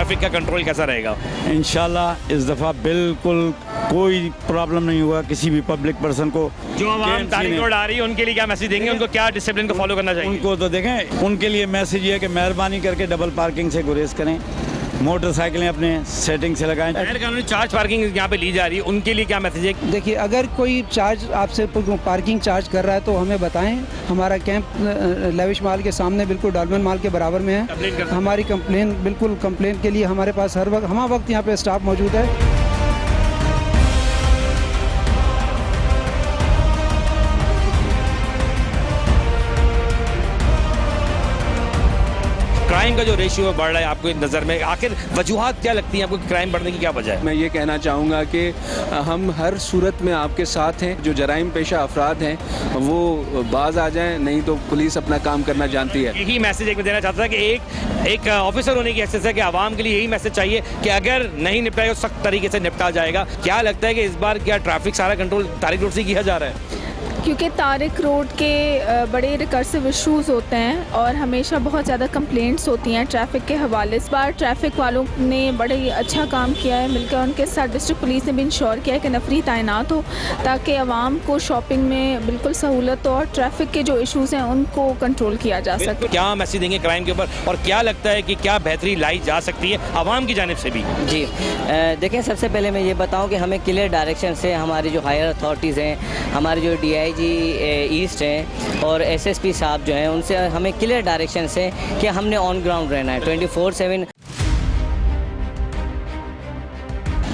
Traffic का control कैसा रहेगा? इंशाल्लाह इस दफ़ा बिल्कुल कोई प्रॉब्लम नहीं हुआ किसी भी पब्लिक पर्सन को। जो आवाम तारिक रोड आ रही है उनके लिए क्या मैसेज देंगे? उनको क्या डिसिप्लिन को फॉलो करना चाहिए? उनको तो देखें, उनके लिए मैसेज ये है कि मेहरबानी करके डबल पार्किंग से गुरेज करें, मोटरसाइकिलें अपने सेटिंग से लगाएं। गैर कानूनी चार्ज पार्किंग यहाँ पे ली जा रही है, उनके लिए क्या मैसेज है? देखिए, अगर कोई चार्ज आपसे पार्किंग चार्ज कर रहा है तो हमें बताएं। हमारा कैंप लेविश माल के सामने बिल्कुल डॉल्मेन माल के बराबर में है। हमारी कंप्लेन के लिए हमारे पास हर वक्त यहाँ पे स्टाफ मौजूद है। क्राइम का जो रेशियो बढ़ रहा है आपको नज़र में, आखिर वजूहात क्या लगती हैं आपको? क्राइम बढ़ने की क्या वजह है? मैं ये कहना चाहूँगा कि हम हर सूरत में आपके साथ हैं। जो जराइम पेशा अफराद हैं वो बाज आ जाएं, नहीं तो पुलिस अपना काम करना जानती है। यही मैसेज एक मैं देना चाहता था कि एक ऑफिसर होने की हैसियत है कि आवाम के लिए यही मैसेज चाहिए कि अगर नहीं निपटाएगा तो सख्त तरीके से निपटा जाएगा। क्या लगता है कि इस बार क्या ट्रैफिक सारा कंट्रोल तारिक रोड से किया जा रहा है? क्योंकि तारिक रोड के बड़े रिकर्सिव इश्यूज़ होते हैं और हमेशा बहुत ज़्यादा कंप्लेंट्स होती हैं ट्रैफिक के हवाले। इस बार ट्रैफिक वालों ने बड़े ही अच्छा काम किया है, मिलकर उनके साथ डिस्ट्रिक्ट पुलिस ने भी इंश्योर किया है कि नफरी तैनात हो ताकि आवाम को शॉपिंग में बिल्कुल सहूलत हो और ट्रैफिक के जो इशूज़ हैं उनको कंट्रोल किया जा सके। क्या मैसेज देंगे क्राइम के ऊपर और क्या लगता है कि क्या बेहतरी लाई जा सकती है आवाम की जानिब से भी? जी देखें, सबसे पहले मैं ये बताऊं कि हमें क्लियर डायरेक्शन से हमारी जो हायर अथॉरिटीज़ हैं, हमारे जो DIG ईस्ट हैं और SSP साहब जो हैं, उनसे हमें क्लियर डायरेक्शन से कि हमने ऑन ग्राउंड रहना है 24/7।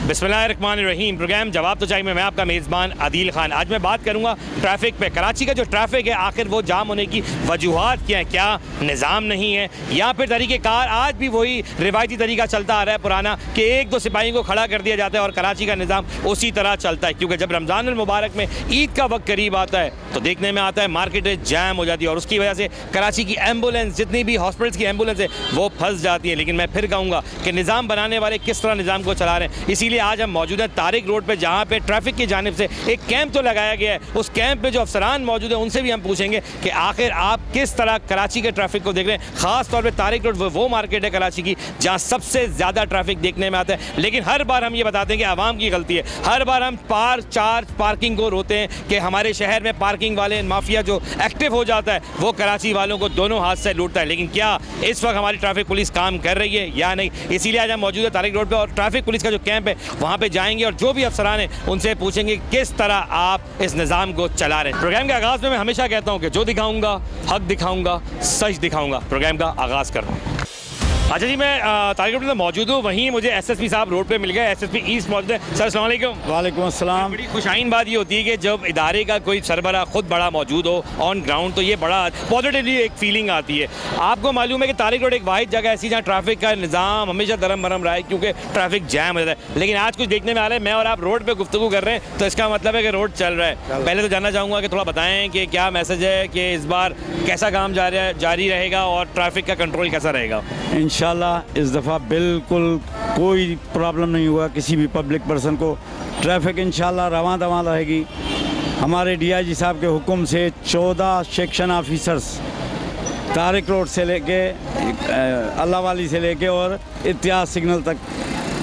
बिस्मिल्लाहिर्रहमानिर्रहीम। प्रोग्राम जवाब तो चाहिए मैं आपका मेज़बान आदिल खान। आज मैं बात करूंगा ट्रैफिक पे। कराची का जो ट्रैफिक है आखिर वो जाम होने की वजूहात क्या है? क्या निज़ाम नहीं है या फिर तरीक़ेकार आज भी वही रिवायती तरीका चलता आ रहा है पुराना कि एक दो सिपाहियों को खड़ा कर दिया जाता है और कराची का निज़ाम उसी तरह चलता है? क्योंकि जब रमज़ान अल मुबारक में ईद का वक्त करीब आता है तो देखने में आता है मार्केटें जैम हो जाती है और उसकी वजह से कराची की एम्बुलेंस, जितनी भी हॉस्पिटल्स की एम्बुलेंस है वो फंस जाती है। लेकिन मैं फिर कहूँगा कि निज़ाम बनाने वाले किस तरह निज़ाम को चला रहे हैं। इसीलिए आज हम मौजूद हैं तारिक रोड पे, जहां पे ट्रैफिक की जानिब से एक कैंप तो लगाया गया है। उस कैंप पे जो अफसरान मौजूद हैं उनसे भी हम पूछेंगे कि आखिर आप किस तरह कराची के ट्रैफिक को देख रहे हैं। खास तौर पे तारिक रोड वो मार्केट है कराची की जहां सबसे ज़्यादा ट्रैफिक देखने में आता है। लेकिन हर बार हम ये बताते हैं कि आवाम की गलती है। हर बार हम चार्ज पार्किंग को रोते हैं कि हमारे शहर में पार्किंग वाले माफिया जो एक्टिव हो जाता है वो कराची वालों को दोनों हाथ से लूटता है। लेकिन क्या इस वक्त हमारी ट्रैफिक पुलिस काम कर रही है या नहीं? इसीलिए आज हम मौजूद है तारिक रोड पर और ट्रैफिक पुलिस का जो कैंप है वहाँ पे जाएंगे और जो भी अफसरान हैं उनसे पूछेंगे किस तरह आप इस निज़ाम को चला रहे हैं। प्रोग्राम के आगाज़ में मैं हमेशा कहता हूँ कि जो दिखाऊंगा हक दिखाऊंगा, सच दिखाऊंगा। प्रोग्राम का आगाज़ कर रहा हूँ। अच्छा जी, मैं तारिक रोड में मौजूद हूँ, वहीं मुझे SSP साहब रोड पे मिल गए। SSP ईस्ट मौजूद है। सर अस्सलाम वालेकुम। वालेकुम अस्सलाम। बड़ी खुशाइन बात ये होती है कि जब इदारे का कोई सरबरा खुद बड़ा मौजूद हो ऑन ग्राउंड तो ये बड़ा पॉजिटिवली एक फीलिंग आती है। आपको मालूम है कि तारिक रोड एक वाहिद जगह ऐसी जहाँ ट्रैफिक का निज़ाम हमेशा दरम भरम रहा है क्योंकि ट्रैफिक जैम हो जाता है। लेकिन आज कुछ देखने में आ रहा है, मैं और आप रोड पर गुफ्तगू कर रहे हैं तो इसका मतलब है कि रोड चल रहा है। पहले तो जानना चाहूँगा कि थोड़ा बताएँ कि क्या मैसेज है कि इस बार कैसा काम जारी रहेगा और ट्रैफिक का कंट्रोल कैसा रहेगा? इंशाल्लाह इस दफ़ा बिल्कुल कोई प्रॉब्लम नहीं हुआ किसी भी पब्लिक पर्सन को। ट्रैफिक इंशाल्लाह रवां दवां रहेगी। हमारे DIG साहब के हुक्म से 14 सेक्शन ऑफिसर्स तारिक रोड से लेके अल्लाह वाली से लेके और इत्याज सिग्नल तक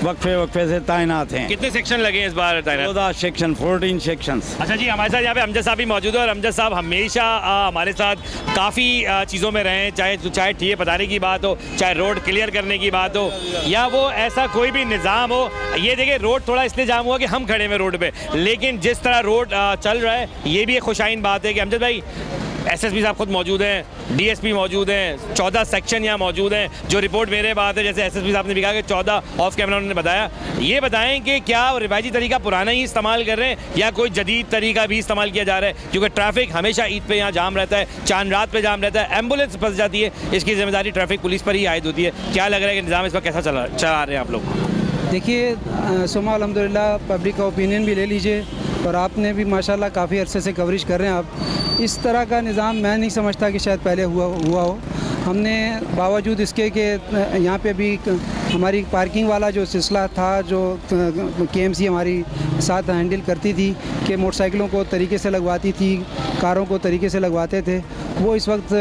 वक्फे से तैनात हैं। कितने सेक्शन लगे हैं इस बार तैनात? 14 सेक्शन, 14 सेक्शंस। अच्छा जी, हमारे साथ यहाँ पे अमजद साहब भी मौजूद है और अमजद साहब हमेशा हमारे साथ काफ़ी चीज़ों में रहे हैं, चाहे ठिये बताने की बात हो, चाहे रोड क्लियर करने की बात हो या वो ऐसा कोई भी निज़ाम हो। ये देखिए रोड थोड़ा इसलिए जाम हुआ कि हम खड़े हैं रोड पे, लेकिन जिस तरह रोड चल रहा है ये भी एक खुशाइन बात है कि अमजद भाई SSP साहब खुद मौजूद हैं, DSP मौजूद हैं, 14 सेक्शन यहाँ मौजूद हैं। जो रिपोर्ट मेरे बात है जैसे SSP साहब ने भी कहा कि 14 ऑफ कैमरा उन्होंने बताया। ये बताएं कि क्या रिवायती तरीका पुराना ही इस्तेमाल कर रहे हैं या कोई जदीद तरीका भी इस्तेमाल किया जा रहा है? क्योंकि ट्रैफिक हमेशा ईद पे यहाँ जाम रहता है, चांद रात पे जाम रहता है, एम्बुलेंस फंस जाती है, इसकी जिम्मेदारी ट्रैफिक पुलिस पर ही आयद होती है। क्या लग रहा है कि निज़ाम इस पर कैसा चला रहे हैं आप लोग? देखिए, सुमा अल्हम्दुलिल्लाह पब्लिक का ओपिनियन भी ले लीजिए और आपने भी माशाल्लाह काफ़ी अरसे से कवरेज कर रहे हैं आप। इस तरह का निज़ाम मैं नहीं समझता कि शायद पहले हुआ हो। हमने बावजूद इसके कि यहाँ पे भी हमारी पार्किंग वाला जो सिलसिला था जो KMC हमारी साथ हैंडल करती थी कि मोटरसाइकिलों को तरीके से लगवाती थी, कारों को तरीके से लगवाते थे, वो इस वक्त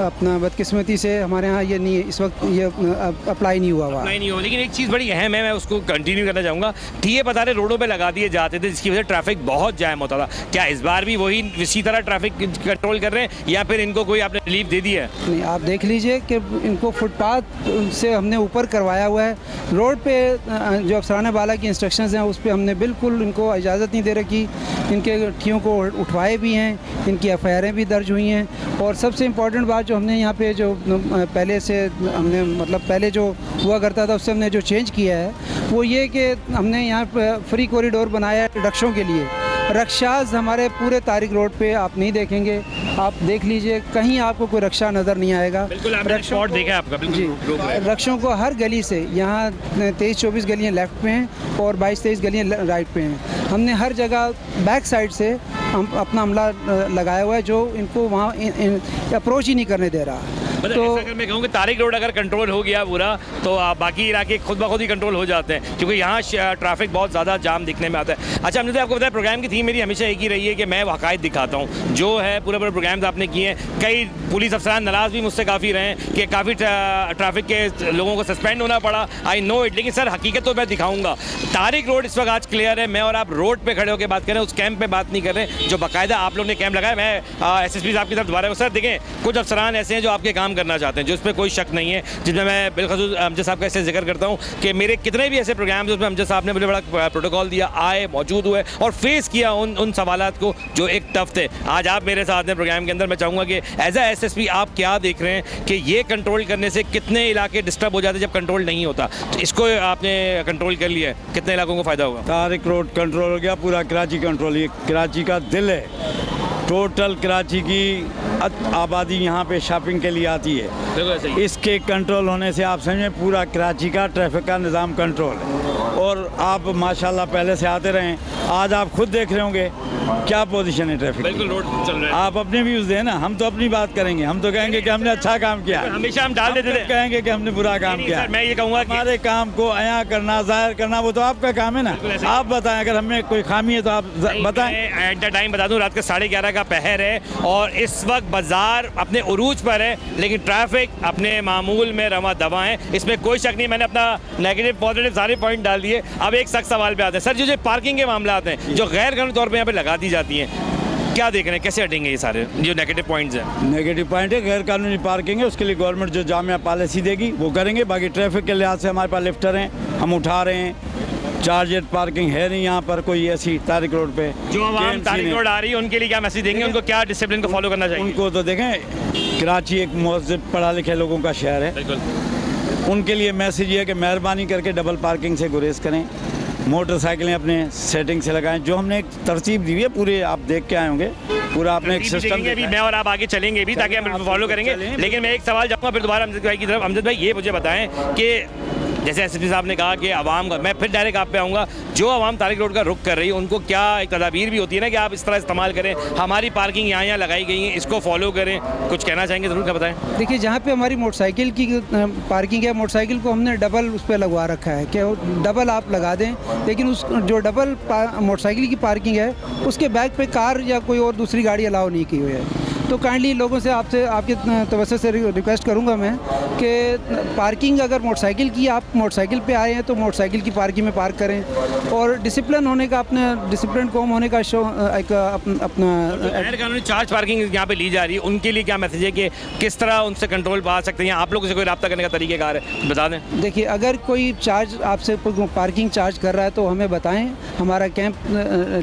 अपना बदकिस्मती से हमारे यहाँ ये नहीं, इस वक्त ये अप्लाई नहीं हुआ हुआ। नहीं हो, लेकिन एक चीज़ बड़ी अहम है, मैं उसको कंटिन्यू करना चाहूँगा। टीए बता रहे रोडों पे लगा दिए जाते थे जिसकी वजह से ट्रैफिक बहुत जाम होता था। क्या इस बार भी वही इसी तरह ट्रैफिक कंट्रोल कर रहे हैं या फिर इनको कोई आपने रिलीफ दे दी है? नहीं, आप देख लीजिए कि इनको फुटपाथ से हमने ऊपर करवाया हुआ है। रोड पे जो अफसरान बाला की इंस्ट्रक्शंस हैं उस पर हमने बिल्कुल इनको इजाज़त नहीं दे रखी। इनके गठियों को उठवाए भी हैं, इनकी एफआईआरें भी दर्ज हुई हैं। और सबसे इम्पॉर्टेंट बात जो हमने यहाँ पे जो पहले से हमने मतलब पहले जो हुआ करता था उससे हमने जो चेंज किया है वो ये कि हमने यहाँ पर फ्री कॉरिडोर बनाया है रिक्शों के लिए। रक्शाज हमारे पूरे तारिक रोड पे आप नहीं देखेंगे, आप देख लीजिए कहीं आपको कोई रक्षा नज़र नहीं आएगा। बिल्कुल आपने स्पॉट देखा है आपका, जी, रक्षों को हर गली से, यहाँ 23-24 गलियाँ लेफ़्ट पे हैं और 22-23 गलियाँ राइट पे हैं। हमने हर जगह बैक साइड से हम अपना अमला लगाया हुआ है जो इनको वहाँ अप्रोच ही नहीं करने दे रहा। तो अगर मैं कहूँ कि तारिक रोड अगर कंट्रोल हो गया पूरा तो बाकी इलाके खुद ब खुद ही कंट्रोल हो जाते हैं, क्योंकि यहाँ ट्रैफिक बहुत ज़्यादा जाम दिखने में आता है। अच्छा, हमने तो आपको बताया प्रोग्राम की थीम मेरी हमेशा एक ही रही है कि मैं हक़ाइक़ दिखाता हूँ। जो है पूरे प्रोग्राम्स आपने किए हैं, कई पुलिस अफसरान नाराज़ भी मुझसे काफ़ी रहे हैं कि काफ़ी ट्रैफिक के लोगों को सस्पेंड होना पड़ा। आई नो इट, लेकिन सर हकीकत तो मैं दिखाऊँगा। तारिक रोड इस वक्त आज क्लियर है। मैं और आप रोड पर खड़े होकर बात करें, उस कैंप में बात नहीं कर रहे जो बाकायदा आप लोगों ने कैंप लगाया। मैं SSP साहब की तरफ दोबारा सर देखें, कुछ अफसरान ऐसे हैं जो आपके काम करना चाहते हैं, जो इसमें कोई शक नहीं है, जिसमें मैं बिलखसूस अमजद साहब का ऐसे जिक्र करता हूँ कि मेरे कितने भी ऐसे प्रोग्राम्स उसमें अमजद साहब ने मुझे बड़ा प्रोटोकॉल दिया, आए, मौजूद हुए और फेस किया उन सवालात को जो एक टफ थे। आज आप मेरे साथ हैं प्रोग्राम के अंदर। मैं चाहूँगा कि एज अ SSP आप क्या देख रहे हैं कि ये कंट्रोल करने से कितने इलाके डिस्टर्ब हो जाते जब कंट्रोल नहीं होता, तो इसको आपने कंट्रोल कर लिया है, कितने इलाकों को फ़ायदा होगा? तारिक रोड कंट्रोल हो गया, पूरा कराची कंट्रोल। ये कराची का दिल है, टोटल कराची की आबादी यहाँ पे शॉपिंग के लिए आती है। इसके कंट्रोल होने से आप समझें पूरा कराची का ट्रैफिक का निज़ाम कंट्रोल है। और आप माशाल्लाह पहले से आते रहें, आज आप खुद देख रहे होंगे क्या पोजीशन है ट्रैफिक। बिल्कुल रोड चल रहा है। आप अपने व्यूज़ दें ना, हम तो अपनी बात करेंगे, हम तो कहेंगे कि हमने अच्छा काम किया। हमेशा हम डाल देते थे, कहेंगे कि हमने बुरा काम किया। मैं ये कहूँगा कि हमारे काम को अया करना, जाहिर करना, वो तो आपका काम है ना। आप बताएं, अगर हमें कोई खामी है तो आप बताएं। एट द टाइम बता दूं, रात के 11:30 का पहर है और इस वक्त बाजार अपने उरूज पर है, लेकिन ट्रैफिक अपने मामूल में रवा दवा है, इसमें कोई शक नहीं। मैंने अपना नेगेटिव पॉजिटिव सारे पॉइंट डाल दिए। अब एक सख्त सवाल पे आते हैं सर, जो पार्किंग के मामला आते हैं जो गैर कानूनी तौर पर यहाँ पे लगा दी जाती हैं, क्या देख रहे हैं, कैसे हटेंगे ये सारे जो नेगेटिव पॉइंट्स हैं? नेगेटिव पॉइंट है, गैर कानूनी पार्किंग है, उसके लिए गवर्नमेंट जो जामिया पॉलिसी देगी वो करेंगे। बाकी ट्रैफिक के लिहाज से हमारे पास लिफ्टर हैं, हम उठा रहे हैं। चार्जेड पार्किंग है नहीं यहाँ पर कोई ऐसी तारिक रोड पे। जो आवाम तारिक रोड आ रही है उनके लिए क्या मैसेज देंगे, उनको क्या डिसिप्लिन को फॉलो करना चाहिए? उनको तो देखें, कराची एक महज़ब पढ़ा लिखे लोगों का शहर है, उनके लिए मैसेज ये है कि मेहरबानी करके डबल पार्किंग से गुरेज करें, मोटरसाइकिलें अपने सेटिंग से लगाएं। जो हमने एक तरतीब दी है, पूरे आप देख के आए होंगे, पूरा आपने एक सिस्टम भी। मैं और आप आगे चलेंगे भी ताकि हम फॉलो करेंगे। लेकिन मैं एक सवाल जाऊँगा फिर दोबारा अमजद भाई की तरफ। अमजद भाई ये मुझे बताएं कि जैसे SSP साहब ने कहा कि आवाम का, मैं फिर डायरेक्ट आप पे आऊँगा, जो आवाम तारिक रोड का रुख कर रही है उनको क्या एक तदाबीर भी होती है ना कि आप इस तरह इस्तेमाल करें, हमारी पार्किंग यहाँ लगाई गई है, इसको फॉलो करें, कुछ कहना चाहेंगे ज़रूर, क्या बताएं? देखिए, जहाँ पे हमारी मोटरसाइकिल की पार्किंग है, मोटरसाइकिल को हमने डबल उस पर लगवा रखा है कि डबल आप लगा दें, लेकिन उस जो डबल मोटरसाइकिल की पार्किंग है उसके बैक पे कार या कोई और दूसरी गाड़ी अलाउ नहीं की हुई है। तो काइंडली लोगों से आपसे आपके तवज्जो से रिक्वेस्ट करूंगा मैं कि पार्किंग अगर मोटरसाइकिल की, आप मोटरसाइकिल पे आए हैं तो मोटरसाइकिल की पार्किंग में पार्क करें। और डिसिप्लिन होने का, अपने डिसिप्लिन कौम होने का शो एक अपना गैर कानूनी चार्ज पार्किंग यहाँ पे ली जा रही है, उनके लिए क्या मैसेज है कि किस तरह उनसे कंट्रोल पा सकते हैं? आप लोगों से कोई रब्ता करने का तरीक़ेकार है, बता दें। देखिए, अगर कोई चार्ज आपसे पार्किंग चार्ज कर रहा है तो हमें बताएं। हमारा कैंप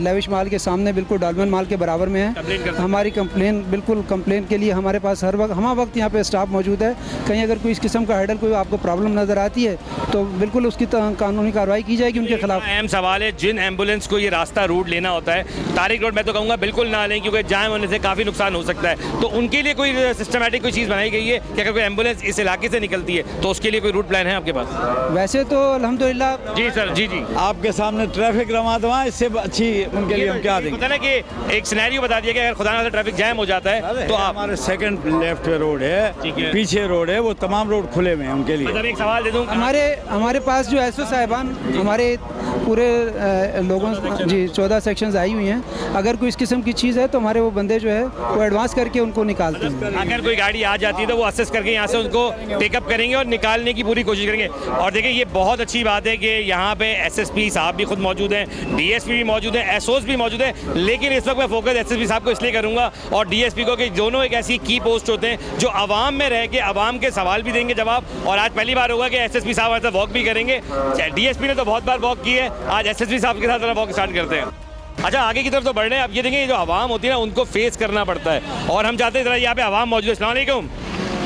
लेविश माल के सामने बिल्कुल डॉल्मेन माल के बराबर में है। हमारी कंप्लेन, बिल्कुल कंप्लेन के लिए हमारे पास हर वक्त यहाँ पे स्टाफ मौजूद है। कहीं अगर कोई इस किस्म का हैडल, कोई आपको प्रॉब्लम नज़र आती है तो बिल्कुल उसकी कानूनी कार्रवाई की जाएगी उनके खिलाफ। अहम सवाल है, जिन एम्बुलेंस को ये रास्ता रूट लेना होता है तारिक रोड, मैं तो कहूँगा बिल्कुल ना लें, क्योंकि जाम होने से काफ़ी नुकसान हो सकता है। तो उनके लिए कोई सिस्टमेटिक कोई चीज़ बनाई गई है कि अगर कोई एम्बुलेंस इस इलाके से निकलती है तो उसके लिए कोई रूट प्लान है आपके पास? वैसे तो अल्हम्दुलिल्लाह। जी सर, जी जी, आपके सामने ट्रैफिक रवा, इससे अच्छी उनके लिए हम क्या देंगे? पता ना कि एक सिनेरियो बता दिया कि अगर खुदा ना ट्रैफिक जैम हो जाता है तो आप हमारे सेकंड लेफ्ट पे रोड ठीक है, है। पीछे रोड है, वो तमाम रोड खुले हुए हैं उनके लिए। मतलब एक सवाल दे दूं, हमारे पास जो एसओ साहिबान हमारे पूरे लोगों जी 14 सेक्शंस आई हुई हैं। अगर कोई इस किस्म की चीज़ है तो हमारे वो बंदे जो है वो एडवांस करके उनको निकालते हैं। अगर कोई गाड़ी आ जाती है तो वो असेस करके यहाँ से उनको पिकअप करेंगे और निकालने की पूरी कोशिश करेंगे। और देखिए ये बहुत अच्छी बात है कि यहाँ पे एसएसपी साहब भी खुद मौजूद हैं, डीएसपी भी मौजूद हैं, एसओस भी मौजूद हैं। लेकिन इस वक्त मैं फोकस एसएसपी साहब को इसलिए करूँगा और डीएसपी को कि दोनों एक ऐसी की पोस्ट होते हैं जो आवाम में रह के आवाम के सवाल भी देंगे जवाब। और आज पहली बार होगा कि एसएसपी साहब ऐसा वॉक भी करेंगे। डीएसपी ने तो बहुत बार वॉक की है, आज एसएसपी साहब के साथ जरा वॉक स्टार्ट करते हैं। अच्छा, आगे की तरफ तो बढ़ रहे हैं। अब ये देखें, जो आवाम होती है ना उनको फेस करना पड़ता है और हम चाहते हैं जरा यहाँ पे आवाम मौजूद है। अस्सलाम वालेकुम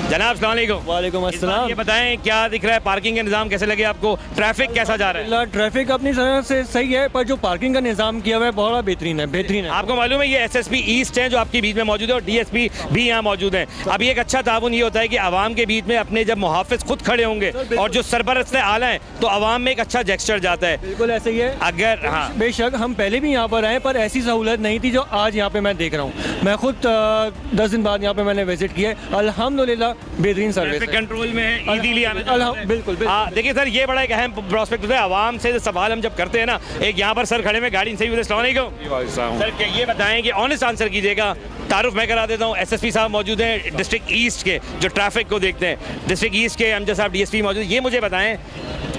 जनाब, अस्सलाम वालेकुम। वालेकुम अस्सलाम। ये बताएं क्या दिख रहा है, पार्किंग का निज़ाम कैसे लगे आपको, ट्रैफिक कैसा जा रहा है? ट्रैफिक अपनी तरह से सही है, पर जो पार्किंग का निज़ाम किया हुआ है बहुत बेहतरीन है। आपको मालूम है ये एसएसपी ईस्ट हैं जो आपके बीच में मौजूद है और डीएसपी भी यहाँ मौजूद हैं। अभी एक अच्छा ताउन ये होता है कि आवाम के बीच में अपने जब मुहाफिज खुद खड़े होंगे और जो सरपरस्त आला हैं तो आवाम में एक अच्छा जेस्चर जाता है। बिल्कुल ऐसे ही है। अगर हाँ बेशक हम पहले भी यहाँ पर आए पर ऐसी सहूलत नहीं थी जो आज यहाँ पे मैं देख रहा हूँ। मैं खुद 10 दिन बाद यहाँ पे मैंने विजिट किया है। अल्हम्दुलिल्लाह बेहतरीन सर्विस है। कंट्रोल में है, इजीली आना। बिल्कुल देखिए सर, ये बड़ा एक अहम प्रोस्पेक्ट होता है आवाम से सवाल हम जब करते हैं ना। एक यहाँ पर सर खड़े में गाड़ी से भी अस्सलाम वालेकुम सर, ये बताएं कि ऑनेस्ट आंसर कीजिएगा। तारुफ मैं करा देता हूँ, एसएसपी साहब मौजूद हैं डिस्ट्रिक्ट ईस्ट के जो ट्रैफिक को देखते हैं, डिस्ट्रिक्ट ईस्ट के अमजद साहब डीएसपी मौजूद। ये मुझे बताएं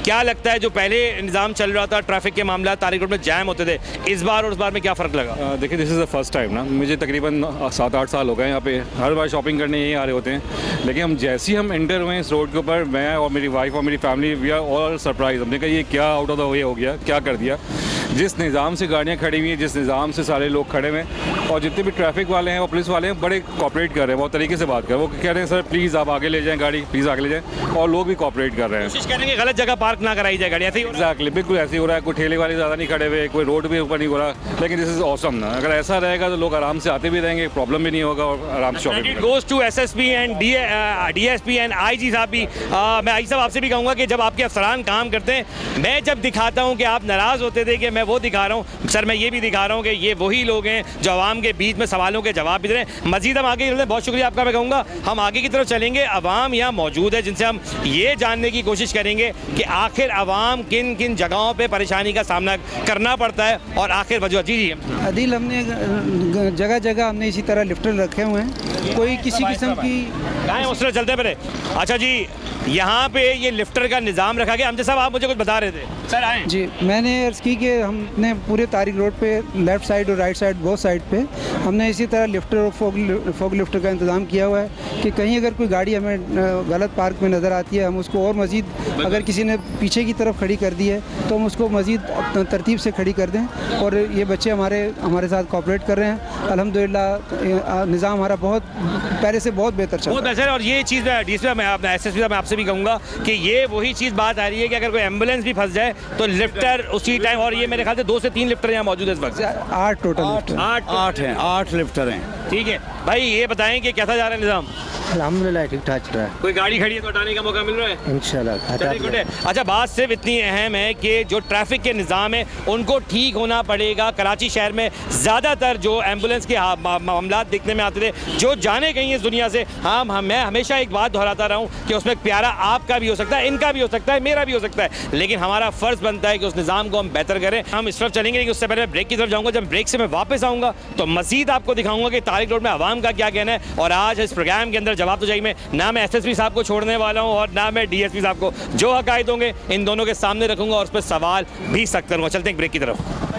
क्या लगता है जो पहले निज़ाम चल रहा था ट्रैफिक के मामला तारिक रोड में जैम होते थे, इस बार और उस बार में क्या फ़र्क लगा? देखिए this is the first time ना, मुझे तकरीबन 7-8 साल हो गए यहाँ पे, हर बार शॉपिंग करने यहीं आ रहे होते हैं। लेकिन हम जैसे ही हम एंटर हुए इस रोड के ऊपर, मैं और मेरी वाइफ और मेरी family we are all surprise. हमने कहा ये क्या आउट ऑफ द वे हो गया, क्या कर दिया। जिस निज़ाम से गाड़ियाँ खड़ी हुई हैं, जिस निज़ाम से सारे लोग खड़े हुए हैं और जितने भी ट्रैफिक वाले हैं और पुलिस वाले हैं बड़े कॉपरेट कर रहे हैं, बहुत तरीके से बात कर रहे हैं। वो कह रहे हैं सर प्लीज़ आप आगे ले जाएँ गाड़ी, प्लीज़ आगे ले जाएँ, और लोग भी कॉपरेट कर रहे हैं। कोशिश करेंगे गलत जगह पार्क ना कराई जाए गाड़ी, ऐसे ही एग्जैक्टली बिल्कुल ऐसे ही हो रहा है। कोई ठेले वाले ज़्यादा नहीं खड़े हुए, कोई रोड भी ऊपर नहीं हो रहा। लेकिन दिस इज़ ऑसम ना, अगर ऐसा रहेगा तो लोग आराम से आते भी रहेंगे, प्रॉब्लम भी नहीं होगा और आराम से shopping. Goes to SSP and DSP and IG साहब भी। मैं आईजी साहब आपसे भी कहूँगा कि जब आपके अफसरान काम करते हैं, मैं जब दिखाता हूँ कि आप नाराज़ होते थे कि मैं वो दिखा रहा हूँ, सर मैं ये भी दिखा रहा हूँ कि ये वही लोग हैं जो आवाम के बीच में सवालों के जवाब भी दे रहे हैं। मजीद हम आगे चलते हैं, बहुत शुक्रिया आपका। मैं कहूँगा हम आगे की तरफ चलेंगे, अवाम यहाँ मौजूद है जिनसे हम ये जानने की कोशिश करेंगे कि आखिर अवाम किन किन जगहों पर परेशानी का सामना करना पड़ता है और आखिर वजह। जी अदील, हमने जगह जगह हमने इसी तरह लिफ्टर रखे हुए हैं, कोई किसी किस्म की उस तरह चलते पहले। अच्छा जी, यहाँ पे ये लिफ्टर का निज़ाम रखा गया। अमजद साहब आप मुझे कुछ बता रहे थे सर, आए जी। मैंने अर्ज़ की कि हमने पूरे तारिक रोड पे लेफ़्ट साइड और राइट साइड बोथ साइड पे हमने इसी तरह लिफ्टर और फोक लिफ्टर का इंतज़ाम किया हुआ है कि कहीं अगर कोई गाड़ी हमें गलत पार्क में नज़र आती है, हम उसको और मज़ीद, अगर किसी ने पीछे की तरफ खड़ी कर दी है तो हम उसको मज़ीद तरतीब से खड़ी कर दें। और ये बच्चे हमारे साथ कोऑपरेट कर रहे हैं। अल्हम्दुलिल्लाह निज़ाम हमारा बहुत पहले से बहुत बेहतर चल रहा है। और ये चीज़ मैं अपना एसएसपी साहब मैं आपसे भी कहूँगा कि ये वही चीज़ बात आ रही है कि अगर कोई एम्बुलेंस भी फंस जाए तो लिफ्टर उसी टाइम, और ये मेरे ख्याल से 2 से 3 लिफ्टर यहाँ मौजूद है इस वक्त। 8 टोटल 8 लिफ्टर हैं। ठीक है भाई, ये बताएं कि कैसा जा रहा है निज़ाम? अल्हम्दुलिल्लाह ठीक ठाक चल रहा है। कोई गाड़ी खड़ी है तो हटाने का मौका मिल रहा है इंशाल्लाह। अच्छा, बात सिर्फ इतनी अहम है कि जो ट्रैफिक के निज़ाम है उनको ठीक होना पड़ेगा। कराची शहर में ज़्यादातर जो एम्बुलेंस के मामला देखने में आते थे, जो जाने गई इस दुनिया से, मैं हमेशा एक बात दोहराता रहा हूँ कि उसमें प्यारा आपका भी हो सकता है, इनका भी हो सकता है, मेरा भी हो सकता है, लेकिन हमारा फ़र्ज़ बनता है कि उस निज़ाम को हम बेहतर करें। हम इस तरफ चलेंगे, लेकिन उससे पहले ब्रेक की तरफ जाऊँगा। जब ब्रेक से मैं वापस आऊँगा तो मज़ीद आपको दिखाऊँगा कि तारिक रोड में आवाम का क्या कहना है। और आज इस प्रोग्राम के अंदर जवाब तो चाहिए में ना मैं एसएसपी साहब को छोड़ने वाला हूं और ना मैं डीएसपी साहब को, जो हकायत होंगे इन दोनों के सामने रखूंगा और उस पर सवाल भी सख्त करूंगा। चलते हैं ब्रेक की तरफ।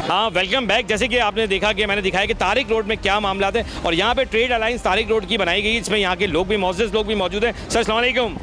हाँ, वेलकम बैक। जैसे कि आपने देखा कि मैंने दिखाया कि तारिक रोड में क्या मामला है और यहाँ पे ट्रेड अलायंस तारिक रोड की बनाई गई, इसमें यहाँ के लोग भी लोग भी मौजूद हैं। सर अस्सलाम वालेकुम।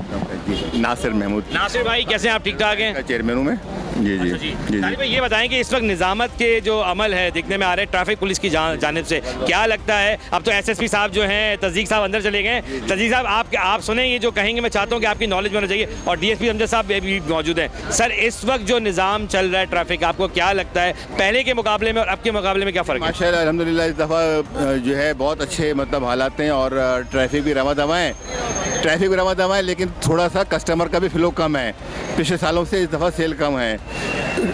नासिर महमूद। नासिर भाई कैसे हैं आप? ठीक ठाक हैं? चेयरमैन हूँ मैं। जी जी अच्छा जी जी जी। तारिक भाई, ये बताएं कि इस वक्त निजामत के जो अमल है दिखने में आ रहे हैं ट्रैफिक पुलिस की जानिब से, क्या लगता है? अब तो एसएसपी साहब जो हैं, तस्दीक साहब अंदर चले गए। तस्दीक साहब आप सुने ये जो कहेंगे, मैं चाहता हूँ कि आपकी नॉलेज में होना चाहिए, और डीएसपी अमजद साहब भी मौजूद हैं। सर, इस वक्त जो निज़ाम चल रहा है ट्रैफिक, आपको क्या लगता है पहले के मुकाबले में और अब के मुकाबले में क्या फ़र्क है? माशाल्लाह अल्हम्दुलिल्लाह इस दफ़ा जो है बहुत अच्छे मतलब हालात हैं, और ट्रैफिक भी रवा दवा है, लेकिन थोड़ा सा कस्टमर का भी फ्लो कम है। पिछले सालों से इस दफ़ा सेल कम है।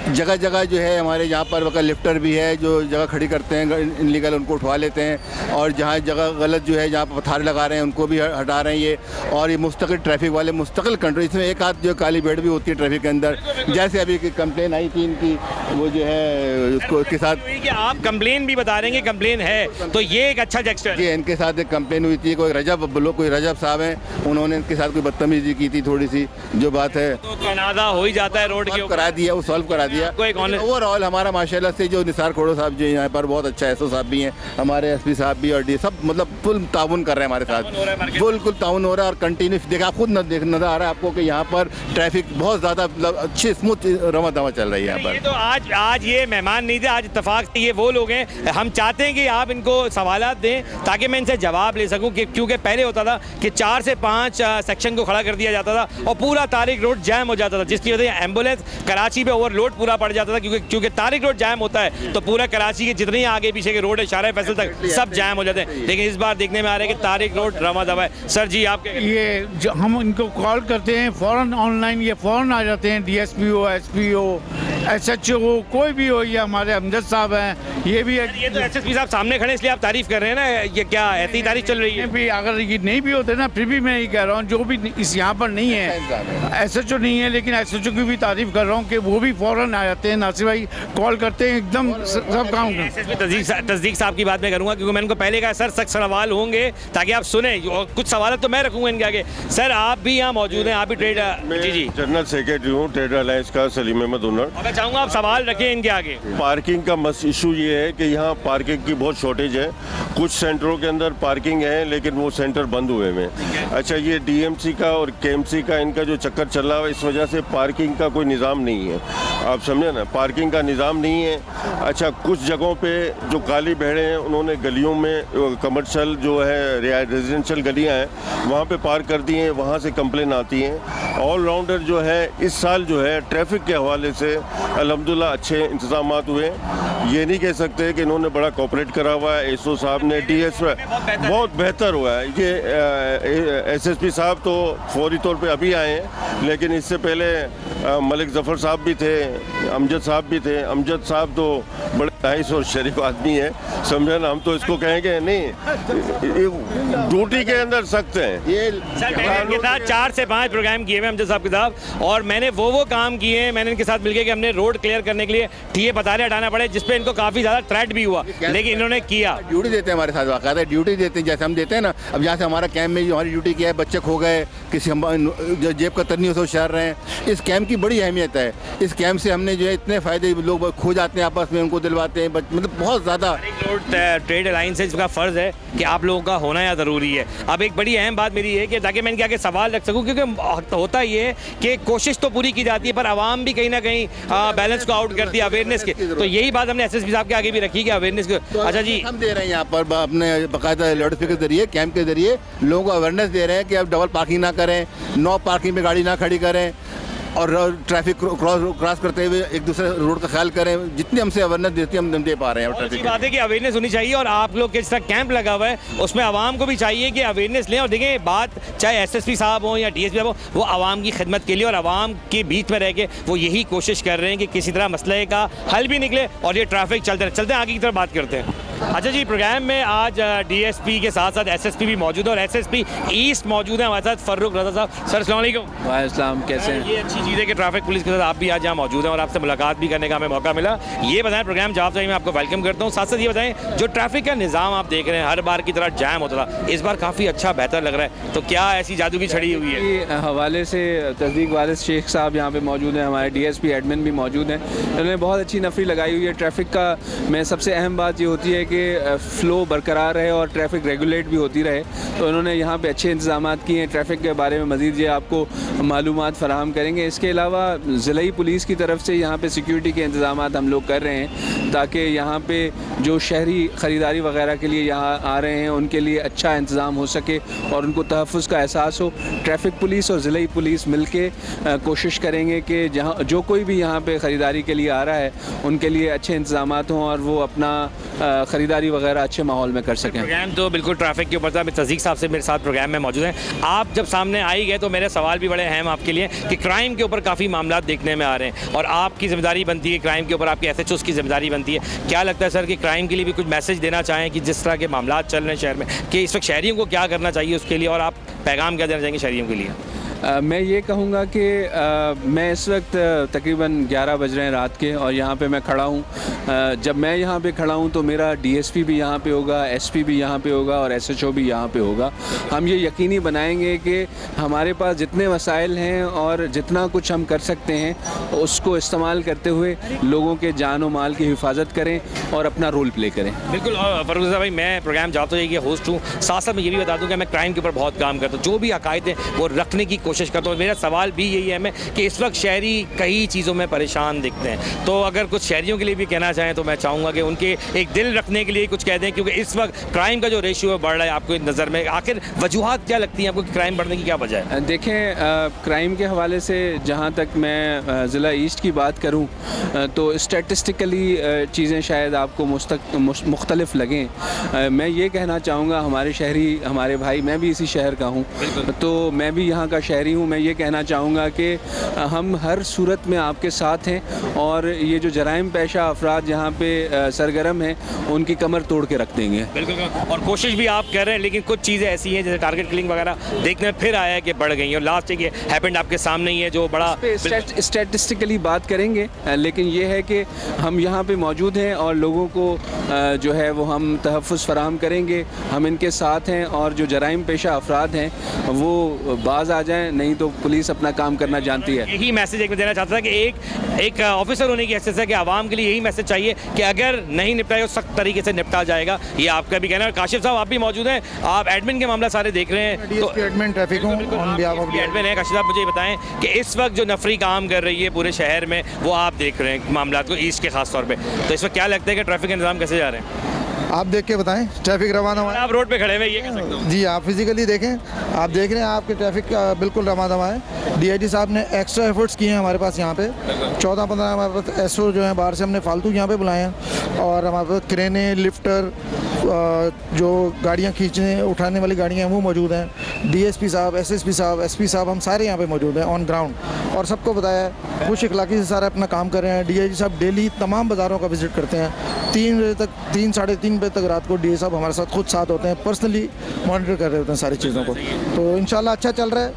जगह जगह जो है हमारे यहाँ पर वक्त लिफ्टर भी है जो जगह खड़ी करते हैं इनलीगल, उनको उठवा लेते हैं, और जहाँ जगह गलत जो है जहाँ पर पत्थर लगा रहे हैं उनको भी हटा रहे हैं ये। और ये मुस्तकिल ट्रैफिक वाले मुस्तकिल कंट्रोल, इसमें एक आध जो काली बेड़ भी होती है ट्रैफिक के अंदर, जैसे अभी कंप्लेन आई थी इनकी, वो जो है उसको के साथ कि आप कंप्लेन भी बता रहे हैं कि कंप्लेन है, तो ये एक अच्छा जेस्चर है। इनके साथ एक कंप्लेन हुई थी, कोई रजब साहब हैं, उन्होंने इनके साथ कोई बदतमीजी की थी थोड़ी सी, जो बात है तो तनाज़ा हो ही जाता है रोड के ऊपर, करा दिया, वो सॉल्व करा दिया। ओवरऑल हमारा माशाल्लाह से जो निसार खोड़ो साहब जो यहाँ पर बहुत अच्छा एसओ साहब भी हैं, हमारे एसपी साहब भी, और डी सब मतलब फुल ताउन कर रहे हैं हमारे साथ, बिल्कुल ताउन हो रहा है। और कंटिन्यू देखा, आप खुद नजर आ रहा है आपको कि यहाँ पर ट्रैफिक बहुत ज़्यादा मतलब अच्छी स्मूथ रवा दवा चल रही है यहाँ पर। तो आज ये मेहमान नहीं थे, आज इत्तेफाक से ये वो लोग हैं। हम चाहते हैं कि आप इनको सवालात दें ताकि मैं इनसे जवाब ले सकूं, क्योंकि पहले होता था कि 4 से 5 सेक्शन को खड़ा कर दिया जाता था और पूरा तारिक रोड जैम हो जाता था, जिसकी वजह से एम्बुलेंस कराची पे ओवरलोड पूरा पड़ जाता था, क्योंकि तारिक रोड जैम होता है तो पूरा कराची के जितने आगे पीछे के रोड है, शारा फैसल तक सब जैम हो जाते हैं। लेकिन इस बार देखने में आ रहा है कि तारिक रोड रवा दवा है। सर जी, आप ये जो हम इनको कॉल करते हैं फ़ौरन ऑनलाइन ये फ़ौरन आ जाते हैं, डीएसपी हो, एसपी हो, एसएचओ हो, कोई भी हो, ये हमारे अमजद साहब हैं, ये भी है। ये तो एसएसपी साहब सामने खड़े इसलिए आप तारीफ कर रहे हैं ना, ये क्या ऐसी तारीफ चल रही है? भी अगर ये नहीं भी होते ना, फिर भी मैं ये कह रहा हूँ जो भी इस यहाँ पर नहीं है, एसएचओ नहीं है, लेकिन एसएचओ की भी तारीफ कर रहा हूँ कि वो भी फ़ौरन आ जाते हैं, नासिर भाई कॉल करते हैं, एकदम सब काम तस्दीक साहब की बात मैं करूँगा, क्योंकि मैंने उनको पहले कहा सर सख्त सवाल होंगे ताकि आप सुने, और कुछ सवाल तो मैं रखूँगा इनके आगे। सर, आप भी यहाँ मौजूद हैं, आप भी ट्रेड जी जनरल सेक्रेटरी हूँ ट्रेड अलायंस का, सलीम अहमद हुनर। मैं चाहूँगा आप सवाल रखें इनके आगे। पार्किंग का इशू ये है कि यहाँ पार्किंग की बहुत शॉर्टेज है, कुछ सेंटरों के अंदर पार्किंग है लेकिन वो सेंटर बंद हुए हैं। अच्छा, ये डीएमसी का और केएमसी का इनका जो चक्कर चल रहा है, इस वजह से पार्किंग का कोई निज़ाम नहीं है, आप समझे ना, पार्किंग का निज़ाम नहीं है। अच्छा, कुछ जगहों पे जो काली भेड़ें हैं उन्होंने गलियों में कमर्शियल जो है रेजिडेंशियल गलियां हैं वहाँ पे पार्क कर दी हैं, वहाँ से कंप्लेन आती हैं। ऑलराउंडर जो है इस साल जो है ट्रैफिक के हवाले से अल्हम्दुलिल्लाह अच्छे इंतजाम हुए। ये नहीं कह सकते कि इन्होंने बड़ा कोऑपरेट करा हुआ है, एसओ साहब ने, डीएस बहुत बेहतर हुआ है। ये एसएसपी साहब तो फौरी तौर पे अभी आए हैं, लेकिन इससे पहले मलिक जफ़र साहब भी थे, अमजद साहब भी थे। अमजद साहब तो बड़े नाइस और शरीफ आदमी है, समझे ना, हम तो इसको कहेंगे नहीं, ड्यूटी के अंदर सख्त हैं। ये इनके साथ 4 से 5 प्रोग्राम किए हुए अमजद साहब के साथ, और मैंने वो काम किए हैं, मैंने इनके साथ मिलकर कि हमने रोड क्लियर करने के लिए ठीए पतारे हटाना पड़े, जिसपे इनको काफ़ी ज़्यादा थ्रेट भी हुआ, लेकिन इन्होंने किया। ड्यूटी देते हैं हमारे साथ, बाकायदा ड्यूटी देते हैं, जैसे हम देते हैं ना। अब यहाँ से हमारा कैंप में जो हमारी ड्यूटी किया है, बच्चे खो गए, किसी जो जेब का तरनी हो शहर रहे हैं, इस कैंप की बड़ी अहमियत है। इस कैंप से हमने जो है इतने फ़ायदे, लोग खो जाते हैं आपस में, उनको दिलवाते हैं, मतलब बहुत ज़्यादा। ट्रेड अलायंस है जिसका फ़र्ज़ है कि आप लोगों का होना या ज़रूरी है। अब एक बड़ी अहम बात मेरी है कि ताकि मैं इनके आगे सवाल रख सकूँ, क्योंकि होता ये है कि कोशिश तो पूरी की जाती है पर आवाम भी कहीं ना कहीं बैलेंस को आउट करती है अवेयरनेस के, तो यही बात हमने एसएसपी साहब के आगे भी रखी कि अवेयरनेस को। तो अच्छा जी, हम दे रहे हैं यहाँ पर अपने बाकायदा लाउड स्पीकर के जरिए, कैंप के जरिए लोगों को अवेयरनेस दे रहे हैं कि अब डबल पार्किंग ना करें, नो पार्किंग में गाड़ी ना खड़ी करें, और ट्रैफिक क्रॉस करते हुए एक दूसरे रोड का ख्याल करें। जितनी हमसे अवेयरनेस देती है हम दे पा रहे हैं। ट्रैफिक बात है कि अवेयरनेस होनी चाहिए, और आप लोग के जिस तरह कैंप लगा हुआ है उसमें आवाम को भी चाहिए कि अवेयरनेस लें। और देखें, बात चाहे एसएसपी साहब हो या डीएसपी साहब हो, वो आवाम की खिदमत के लिए और आवाम के बीच में रह के वो यही कोशिश कर रहे हैं कि किसी तरह मसले का हल भी निकले और ये ट्रैफिक चलते आगे की तरफ बात करते हैं। अच्छा जी, प्रोग्राम में आज डीएसपी के साथ साथ एसएसपी भी मौजूद है, और एसएसपी ईस्ट मौजूद है हमारे साथ, फर्रुख रज़ा साहब। सर अस्सलाम वालेकुम। वालेकुम, कैसे हैं? ये अच्छी चीज़ है कि ट्रैफिक पुलिस के साथ आप भी आज यहाँ मौजूद हैं और आपसे मुलाकात भी करने का हमें मौका मिला। ये बताएं, प्रोग्राम जवाब चाहिए, मैं आपको वेलकम करता हूँ। साथ साथ ये बताएं, जो ट्रैफिक का निज़ाम आप देख रहे हैं, हर बार की तरह जैम होता था, इस बार काफ़ी अच्छा बेहतर लग रहा है, तो क्या ऐसी जादू की छड़ी हुई है? हवाले से तस्दीक वारिस शेख साहब यहाँ पे मौजूद हैं, हमारे डीएसपी एडमिन भी मौजूद हैं, उन्होंने बहुत अच्छी नफरी लगाई हुई है ट्रैफिक का। में सबसे अहम बात ये होती है कि फ़्लो बरकरार रहे और ट्रैफिक रेगुलेट भी होती रहे, तो उन्होंने यहाँ पे अच्छे इंतजाम किए हैं। ट्रैफिक के बारे में मज़ीद ये आपको मालूमात फ़राहम करेंगे। इसके अलावा ज़िलाई पुलिस की तरफ से यहाँ पे सिक्योरिटी के इंतजाम हम लोग कर रहे हैं ताकि यहाँ पे जो शहरी ख़रीदारी वगैरह के लिए यहाँ आ रहे हैं उनके लिए अच्छा इंतज़ाम हो सके और उनको तहफ़्फ़ुज़ का एहसास हो। ट्रैफिक पुलिस और ज़िलाई पुलिस मिल के कोशिश करेंगे कि जहाँ जो कोई भी यहाँ पे ख़रीदारी के लिए आ रहा है उनके लिए अच्छे इंतजाम हों और वो अपना ख़रीदारी वगैरह अच्छे माहौल में कर सकें। प्रोग्राम तो बिल्कुल ट्रैफिक के ऊपर था। तज़ीक साहब से मेरे साथ प्रोग्राम में मौजूद हैं। आप जब सामने आई गए तो मेरे सवाल भी बड़े अहम आपके लिए कि क्राइम के ऊपर काफ़ी मामला देखने में आ रहे हैं और आपकी जिम्मेदारी बनती है क्राइम के ऊपर, आपके SHOs की जिम्मेदारी बनती है। क्या लगता है सर कि क्राइम के लिए भी कुछ मैसेज देना चाहें कि जिस तरह के मामला चल रहे हैं शहर में, कि इस वक्त शहरियों को क्या करना चाहिए उसके लिए, और आप पैगाम क्या देना चाहेंगे शहरियों के लिए? मैं ये कहूँगा कि मैं इस वक्त तकरीबन 11 बज रहे हैं रात के और यहाँ पे मैं खड़ा हूँ। जब मैं यहाँ पे खड़ा हूँ तो मेरा DSP भी यहाँ पे होगा, SP भी यहाँ पे होगा और SHO भी यहाँ पे होगा। हम ये यकीनी बनाएंगे कि हमारे पास जितने वसाइल हैं और जितना कुछ हम कर सकते हैं उसको इस्तेमाल करते हुए लोगों के जान और माल की हिफाजत करें और अपना रोल प्ले करें। बिल्कुल फ़ारूक रज़ा भाई, मैं प्रोग्राम जाता हूँ कि होस्ट हूँ, साथ साथ मैं ये भी बता दूँ कि मैं क्राइम के ऊपर बहुत काम करता हूँ। जो भी अकायद हैं वो रखने की कोशिश करता हूँ। मेरा सवाल भी यही है मैं कि इस वक्त शहरी कई चीज़ों में परेशान दिखते हैं, तो अगर कुछ शहरियों के लिए भी कहना चाहें तो मैं चाहूँगा कि उनके एक दिल रखने के लिए कुछ कह दें, क्योंकि इस वक्त क्राइम का जो रेशियो है बढ़ रहा है आपको नज़र में। आखिर वजूहात क्या लगती हैं आपको कि क्राइम बढ़ने की क्या वजह है? देखें, क्राइम के हवाले से जहाँ तक मैं ज़िला ईस्ट की बात करूँ तो स्टैटिस्टिकली चीज़ें शायद आपको मुख्तलिफ लगें। मैं ये कहना चाहूँगा हमारे शहरी, हमारे भाई, मैं भी इसी शहर का हूँ तो मैं भी यहाँ का शहरी हूँ। मैं ये कहना चाहूँगा कि हम हर सूरत में आपके साथ हैं और ये जो जराइम पेशा अफराद यहाँ पे सरगर्म हैं उनकी कमर तोड़ के रख देंगे। बिल्कुल, और कोशिश भी आप कर रहे हैं, लेकिन कुछ चीज़ें ऐसी हैं जैसे टारगेट किलिंग वगैरह देखने में फिर आया है कि बढ़ गई हैं और लास्ट एक ये हैपेंड आपके सामने ही है जो बड़ा स्टैटिस्टिकली बात करेंगे, लेकिन ये है कि हम यहाँ पे मौजूद हैं और लोगों को जो है वो हम तहफ़्फ़ुज़ फराहम करेंगे। हम इनके साथ हैं और जो जराइम पेशा अफराद हैं वो बाज आ जाएँ, नहीं तो पुलिस अपना काम करना जानती है। यही मैसेज एक मैं देना चाहता था कि एक ऑफिसर होने की हैसियत से कि आवाम के लिए यही मैसेज चाहिए कि अगर नहीं निपटाया तो सख्त तरीके से निपटा जाएगा। ये आपका भी कहना है। काशिफ साहब आप भी मौजूद हैं, आप एडमिन के मामला सारे देख रहे हैं तो एडमिन ट्रैफिक एडमिन है। काशिफ साहब मुझे बताएं कि इस वक्त जो नफरी काम कर रही है पूरे शहर में वो आप देख रहे हैं मामला को, ईस्ट के खास तौर पे, तो इस वक्त क्या लगता है कि ट्रैफिक के निज़ाम कैसे जा रहे हैं? आप देख के बताएं, ट्रैफिक रवाना हुआ है। आप रोड पे खड़े हुए ये कह सकते हो? जी, आप फिजिकली देखें, आप देख रहे हैं आपके ट्रैफिक बिल्कुल रवा दवा है। DIG साहब ने एक्स्ट्रा एफर्ट्स किए हैं हमारे पास यहाँ पे 14-15 हमारे पास SO जो है बाहर से हमने फालतू यहाँ पे बुलाए हैं और हमारे पास क्रेने, लिफ्टर, जो गाड़ियाँ खींचने उठाने वाली गाड़ियाँ हैं वो मौजूद हैं। DSP साहब, SSP साहब, SP साहब, हम सारे यहाँ पे मौजूद हैं ऑन ग्राउंड और सबको बताया है खुश इखलाकी से सारा अपना काम कर रहे हैं। DIG साहब डेली तमाम बाज़ारों का विज़िट करते हैं। 3 बजे तक, 3 साढ़े 3 बजे तक रात को DIG साहब हमारे साथ खुद साथ होते हैं, पर्सनली मॉनिटर कर रहे होते हैं सारी चीज़ों को। तो इंशाल्लाह अच्छा चल रहा है।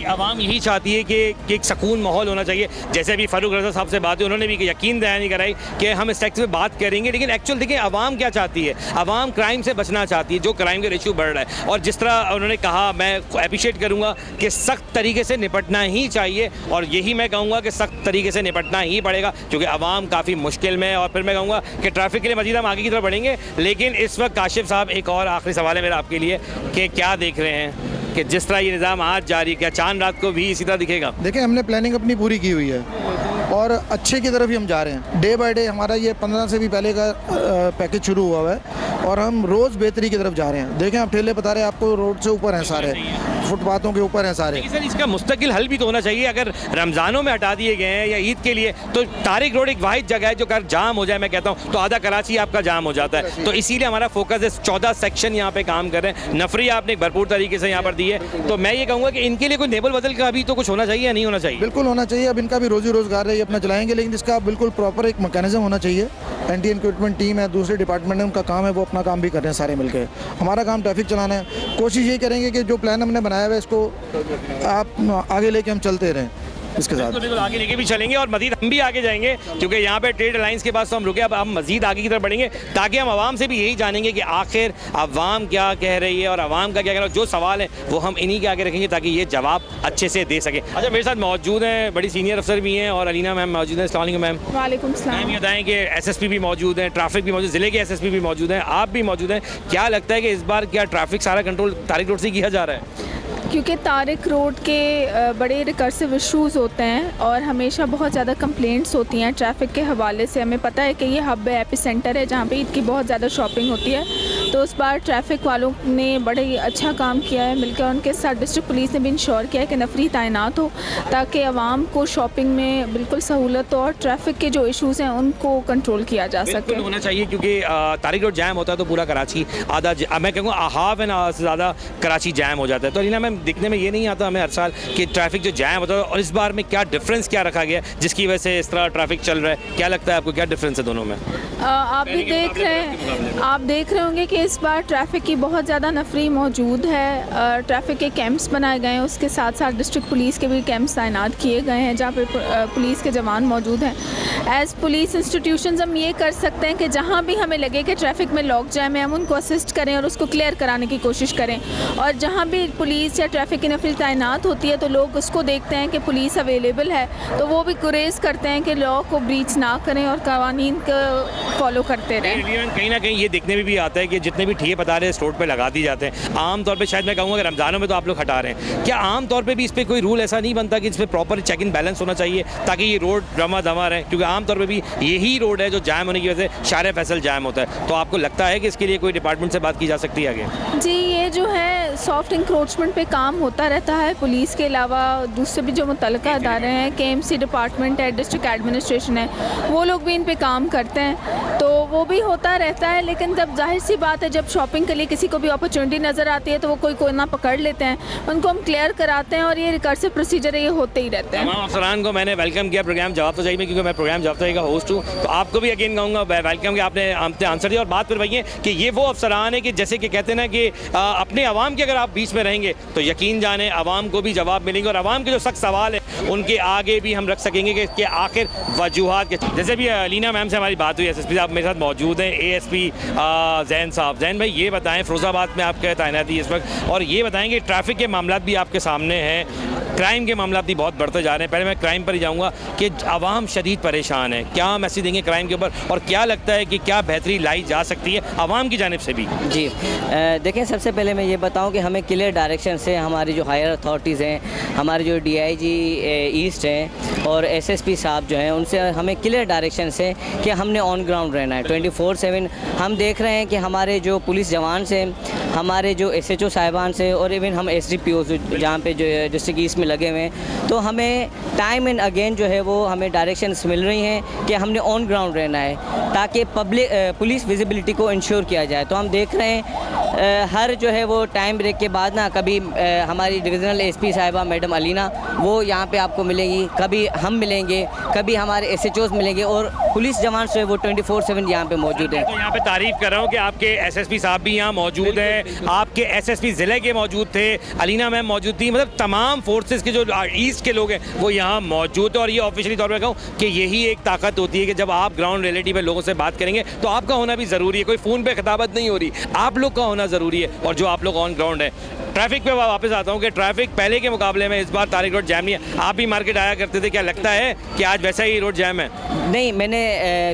आवाम यही चाहती है कि एक सकून माहौल होना चाहिए। जैसे अभी फ़ारूक रज़ा साहब से बात हुई, उन्होंने भी यकीन दयानी कराई कि हम इस टैक्स पे बात करेंगे, लेकिन एक्चुअल देखिए आवाम क्या चाहती है। आवाम क्राइम से बचना चाहती है, जो क्राइम के रेशियो बढ़ रहा है, और जिस तरह उन्होंने कहा मैं अप्रिशिएट करूँगा कि सख्त तरीके से निपटना ही चाहिए और यही मैं कहूँगा कि सख्त तरीके से निपटना ही पड़ेगा क्योंकि आवाम काफ़ी मुश्किल में है। और फिर मैं कहूँगा कि ट्रैफिक के लिए मज़ीद हम आगे की तरफ बढ़ेंगे, लेकिन इस वक्त काशिफ साहब एक और आखिरी सवाल है मेरा आपके लिए कि क्या देख रहे हैं कि जिस तरह ये निज़ाम आज जारी, क्या चांद रात को भी इसी तरह दिखेगा? देखिए, हमने प्लानिंग अपनी पूरी की हुई है और अच्छे की तरफ ही हम जा रहे हैं। डे बाय डे हमारा ये 15 से भी पहले का पैकेज शुरू हुआ है और हम रोज़ बेहतरी की तरफ जा रहे हैं। देखें, आप ठेले बता रहे हैं आपको रोड से ऊपर हैं, सारे फुटपाथों के ऊपर हैं सारे। सर, इसका मुस्तकिल हल भी तो होना चाहिए। अगर रमज़ानों में हटा दिए गए हैं या ईद के लिए, तो तारिक रोड एक वाहिद जगह है जो अगर जाम हो जाए, मैं कहता हूँ तो आधा कराची आपका जाम हो जाता है। तो इसीलिए हमारा फोकस है 14 सेक्शन यहाँ पे काम कर रहे हैं। नफरी आपने एक भरपूर तरीके से यहाँ पर दी है, तो मैं ये कहूँगा कि इनके लिए कोई नेबल बदल का भी तो कुछ होना चाहिए या नहीं होना चाहिए? बिल्कुल होना चाहिए। अब इनका भी रोजी रोजगार है, ये अपना चलाएंगे, लेकिन इसका बिल्कुल प्रॉपर एक मैकेनिज्म होना चाहिए। एंटी इंक्रूटमेंट टीम है, दूसरे डिपार्टमेंट है, उनका काम है, वो अपना काम भी कर रहे हैं सारे मिलकर। हमारा काम ट्रैफिक चलाना है। कोशिश ये करेंगे कि जो प्लान हमने बनाया हुआ है इसको आप आगे लेके हम चलते रहें। इसके साथ। बिल्कुल आगे लेके भी चलेंगे और मजीद हम भी आगे जाएंगे, क्योंकि यहाँ पे ट्रेड अलायंस के पास तो हम रुके, अब हम मजीद आगे की तरफ बढ़ेंगे ताकि हम आवाम से भी यही जानेंगे कि आखिर आवाम क्या कह रही है और आवाम का क्या कह रहा है। जो सवाल है वो हम इन्हीं के आगे रखेंगे ताकि ये जवाब अच्छे से दे सके। अच्छा, मेरे साथ मौजूद हैं बड़ी सीनियर अफसर भी हैं और अलीना मैम मौजूद हैं। अस्सलाम वालेकुम मैम। वालेकुम सलाम। मैम ये बताएं कि SSP भी मौजूद हैं, ट्रैफिक भी मौजूद, ज़िले के SSP भी मौजूद हैं, आप भी मौजूद हैं। क्या लगता है कि इस बार क्या ट्रैफिक सारा कंट्रोल तारिक रोड से किया जा रहा है? क्योंकि तारिक रोड के बड़े रिकर्सिव इश्यूज़ होते हैं और हमेशा बहुत ज़्यादा कंप्लेंट्स होती हैं ट्रैफिक के हवाले से। हमें पता है कि ये हब है, एपिसेंटर है जहाँ पे ईद की बहुत ज़्यादा शॉपिंग होती है। तो उस बार ट्रैफिक वालों ने बड़े ही अच्छा काम किया है मिलकर, उनके साथ डिस्ट्रिक्ट पुलिस ने भी इंश्योर किया है कि नफरी तैनात हो ताकि आवाम को शॉपिंग में बिल्कुल सहूलत हो और ट्रैफिक के जो इशूज़ हैं उनको कंट्रोल किया जा सके। होना चाहिए क्योंकि तारिक रोड जैम होता है तो पूरा कराची आधा मैं कहूँगा हाफ एन आवर से ज़्यादा कराची जैम हो जाता है। तो अलीना मैम दिखने में ये नहीं आता हमें हर साल कि ट्रैफिक जो जैम होता है, और इस बार में क्या डिफरेंस क्या रखा गया जिसकी वजह से इस तरह ट्रैफिक चल रहा है? क्या लगता है आपको, क्या डिफरेंस है दोनों में? आप भी देख रहे हैं, आप देख रहे होंगे कि इस बार ट्रैफिक की बहुत ज़्यादा नफरी मौजूद है। ट्रैफिक के कैंप्स बनाए गए हैं, उसके साथ साथ डिस्ट्रिक्ट पुलिस के भी कैंप्स तैनात किए गए हैं जहाँ पे पुलिस के जवान मौजूद हैं। एज़ पुलिस इंस्टीट्यूशंस हम ये कर सकते हैं कि जहाँ भी हमें लगे कि ट्रैफिक में लॉक जैम है हम उनको असिस्ट करें और उसको क्लियर कराने की कोशिश करें। और जहाँ भी पुलिस या ट्रैफिक की नफरी तैनात होती है तो लोग उसको देखते हैं कि पुलिस अवेलेबल है तो वो भी गुरेज करते हैं कि लॉ को ब्रीच ना करें और कानून को फॉलो करते रहें। कहीं ना कहीं ये देखने में भी आता है कि जितने भी ठिये पता रहे रोड पे लगा दी जाते हैं। आमतौर पे शायद मैं कहूँगा कि रमज़ानों में तो आप लोग हटा रहे हैं, क्या आमतौर पे भी इस पर कोई रूल ऐसा नहीं बनता कि इस पर प्रॉपर चेक इन बैलेंस होना चाहिए ताकि ये रोड रमा दमा रहे? क्योंकि आमतौर पे भी यही रोड है जो जाम होने की वजह से शारे फैसल जाम होता है। तो आपको लगता है कि इसके लिए कोई डिपार्टमेंट से बात की जा सकती है आगे? जी, ये जो है सॉफ्ट इंक्रोचमेंट पे काम होता रहता है। पुलिस के अलावा दूसरे भी जो मुतल्लिका अदारे हैं, KMC डिपार्टमेंट है, डिस्ट्रिक्ट एडमिनिस्ट्रेशन है, वो लोग भी इन पे काम करते हैं तो वो भी होता रहता है। लेकिन जब जाहिर सी बात है जब शॉपिंग के लिए किसी को भी अपॉर्चुनिटी नज़र आती है तो वो कोई ना पकड़ लेते हैं, उनको हम क्लियर कराते हैं और ये रिकर्सिव प्रोसीजर है, ये होते ही रहते हैं। तमाम अफसरान को मैंने वेलकम किया प्रोग्राम जवाब तो चाहिए क्योंकि मैं प्रोग्राम जवाब तो का होस्ट हूँ, तो आपको भी अगेन कहूँगा वेलकम कि आपने आंसर दिया। और बात फिर वही है कि ये वो अफसरान है कि जैसे कि कहते हैं ना कि अपने आवाम के अगर आप बीच में रहेंगे तो यकीन जाने आवाम को भी जवाब मिलेंगे और आवाम के जो सख्त सवाल है उनके आगे भी हम रख सकेंगे कि आखिर वजूहात के। जैसे भी अलीना मैम से हमारी बात हुई, SSP साहब मेरे साथ मौजूद हैं, ASP जैन साहब। जैन भाई ये बताएं, फिरोजाबाद में आपका तैनाती इस वक्त, और ये बताएंगे ट्रैफिक के मामला भी आपके सामने हैं, क्राइम के मामला भी बहुत बढ़ते जा रहे हैं। पहले मैं क्राइम पर ही जाऊँगा कि आवाम शदीद परेशान है, क्या मैसेज देंगे क्राइम के ऊपर और क्या लगता है कि क्या बेहतरी लाई जा सकती है आवाम की जानिब से भी? जी देखें, सबसे पहले मैं ये बताऊं कि हमें क्लियर डायरेक्शन से हमारी जो हायर अथॉरिटीज़ हैं, हमारे जो DIG ईस्ट हैं और SSP साहब जो हैं, उनसे हमें क्लियर डायरेक्शन से कि हमने ऑन ग्राउंड रहना है 24/7। हम देख रहे हैं कि हमारे जो पुलिस जवान से, हमारे जो SHO साहिबान से और इवन हम SDPO जहाँ पे जो डिस्ट्रिक्ट ईस्ट में लगे हुए हैं, तो हमें टाइम एंड अगेन जो है वो हमें डायरेक्शंस मिल रही हैं कि हमने ऑन ग्राउंड रहना है ताकि पुलिस विजिबिलिटी को इंश्योर किया जाए। तो हम देख रहे हैं हर जो है वो टाइम ब्रेक के बाद ना कभी हमारी डिविजनल SP साहिबा मैडम अलीना वो यहाँ पे आपको मिलेंगी, कभी हम मिलेंगे, कभी हमारे SHOs मिलेंगे और पुलिस जवान जो है वो 24/7 यहाँ पे मौजूद है। तो यहाँ पे तारीफ कर रहा हूँ कि आपके SSP साहब भी यहाँ मौजूद हैं, आपके SSP ज़िले के मौजूद थे, अलीना मैम मौजूद थी, मतलब तमाम फोर्सेस के जो ईस्ट के लोग हैं वो यहाँ मौजूद है। और ये ऑफिशियली तौर पर कहूँ कि यही एक ताकत होती है कि जब आप ग्राउंड रियलिटी में लोगों से बात करेंगे तो आपका होना भी ज़रूरी है। कोई फ़ोन पे खिताबत नहीं हो रही, आप लोग का होना ज़रूरी है और जो आप लोग ऑन ग्राउंड है। ट्रैफिक पे वापस आता हूँ कि ट्रैफिक पहले के मुकाबले में इस बार तारिक रोड जैम नहीं है। आप भी मार्केट आया करते थे, क्या लगता है कि आज वैसा ही रोड जैम है? नहीं, मैंने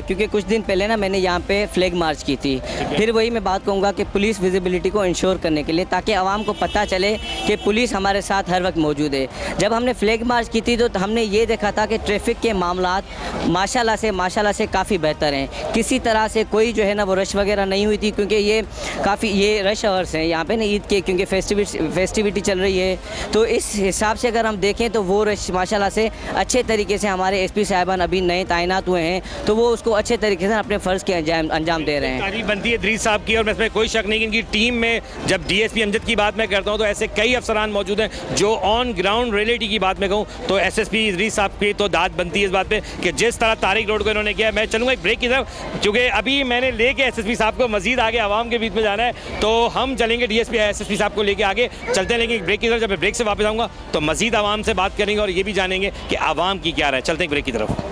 क्योंकि कुछ दिन पहले ना मैंने यहाँ पे फ्लैग मार्च की थी, फिर वही मैं बात कहूँगा कि पुलिस विजिबिलिटी को इंश्योर करने के लिए ताकि आवाम को पता चले कि पुलिस हमारे साथ हर वक्त मौजूद है। जब हमने फ्लैग मार्च की थी तो हमने ये देखा था कि ट्रैफिक के मामलात माशाल्लाह से काफ़ी बेहतर हैं। किसी तरह से कोई जो है ना वो रश वगैरह नहीं हुई थी क्योंकि ये रश आवर्स हैं यहाँ पे ना ईद के, क्योंकि फेस्टिविटी चल रही है। तो इस हिसाब से अगर हम देखें तो वो रश माशाल्लाह से अच्छे तरीके से हमारे SP साहिबान अभी नए तैनात हुए हैं तो वो उसको अच्छे तरीके से अपने फ़र्ज़ के अंजाम दे रहे हैं। तारीफ बनती है इदरीस साहब की और मैं इसमें कोई शक नहीं कि इनकी टीम में जब DSP अमजद की बात मैं करता हूँ तो ऐसे कई अफसरान मौजूद हैं जो ऑन ग्राउंड रियलिटी की बात मैं कहूँ तो SSP इदरीस साहब की तो दाद बनती है इस बात पे कि जिस तरह तारिक रोड को इन्होंने किया। मैं चलूँगा एक ब्रेक की तरफ क्योंकि अभी मैंने लेके SSP साहब को मजीद आगे आवाम के बीच में जाना है, तो हम चलेंगे DSP SSP साहब को लेके आगे। आगे चलते हैं, लेकिन ब्रेक की तरफ। जब मैं ब्रेक से वापस आऊँगा तो मजीद आवाम से बात करेंगे और ये भी जानेंगे कि आवाम की क्या राय। चलते हैं ब्रेक की तरफ।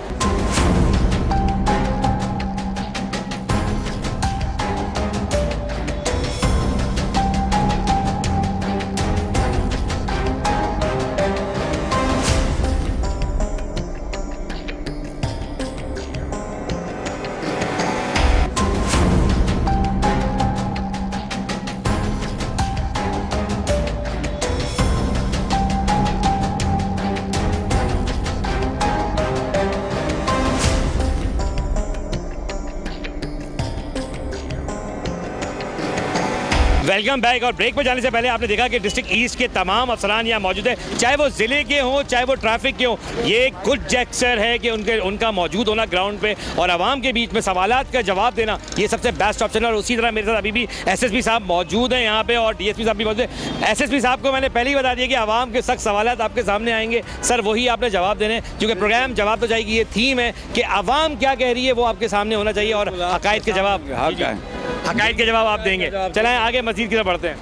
Welcome back. और ब्रेक पर जाने से पहले आपने देखा कि डिस्ट्रिक्ट ईस्ट के तमाम अफसरान यहाँ मौजूद है, चाहे वो ज़िले के हों चाहे वो ट्रैफिक के हों। ये गुड जेस्चर है कि उनका मौजूद होना ग्राउंड पे और आवाम के बीच में सवालात का जवाब देना, ये सबसे बेस्ट ऑप्शन है। और उसी तरह मेरे साथ अभी भी SSP साहब मौजूद हैं यहाँ पे और DSP साहब भी मौजूद है। SSP साहब को मैंने पहले ही बता दिया कि आवाम के सख्त सवालात आपके सामने आएंगे सर, वही आपने जवाब देने, क्योंकि प्रोग्राम जवाब तो जाएगी, ये थीम है कि आवाम क्या कह रही है वो आपके सामने होना चाहिए और हकायत के जवाब आप देंगे। चलें आगे मस्जिद की तरफ बढ़ते हैं।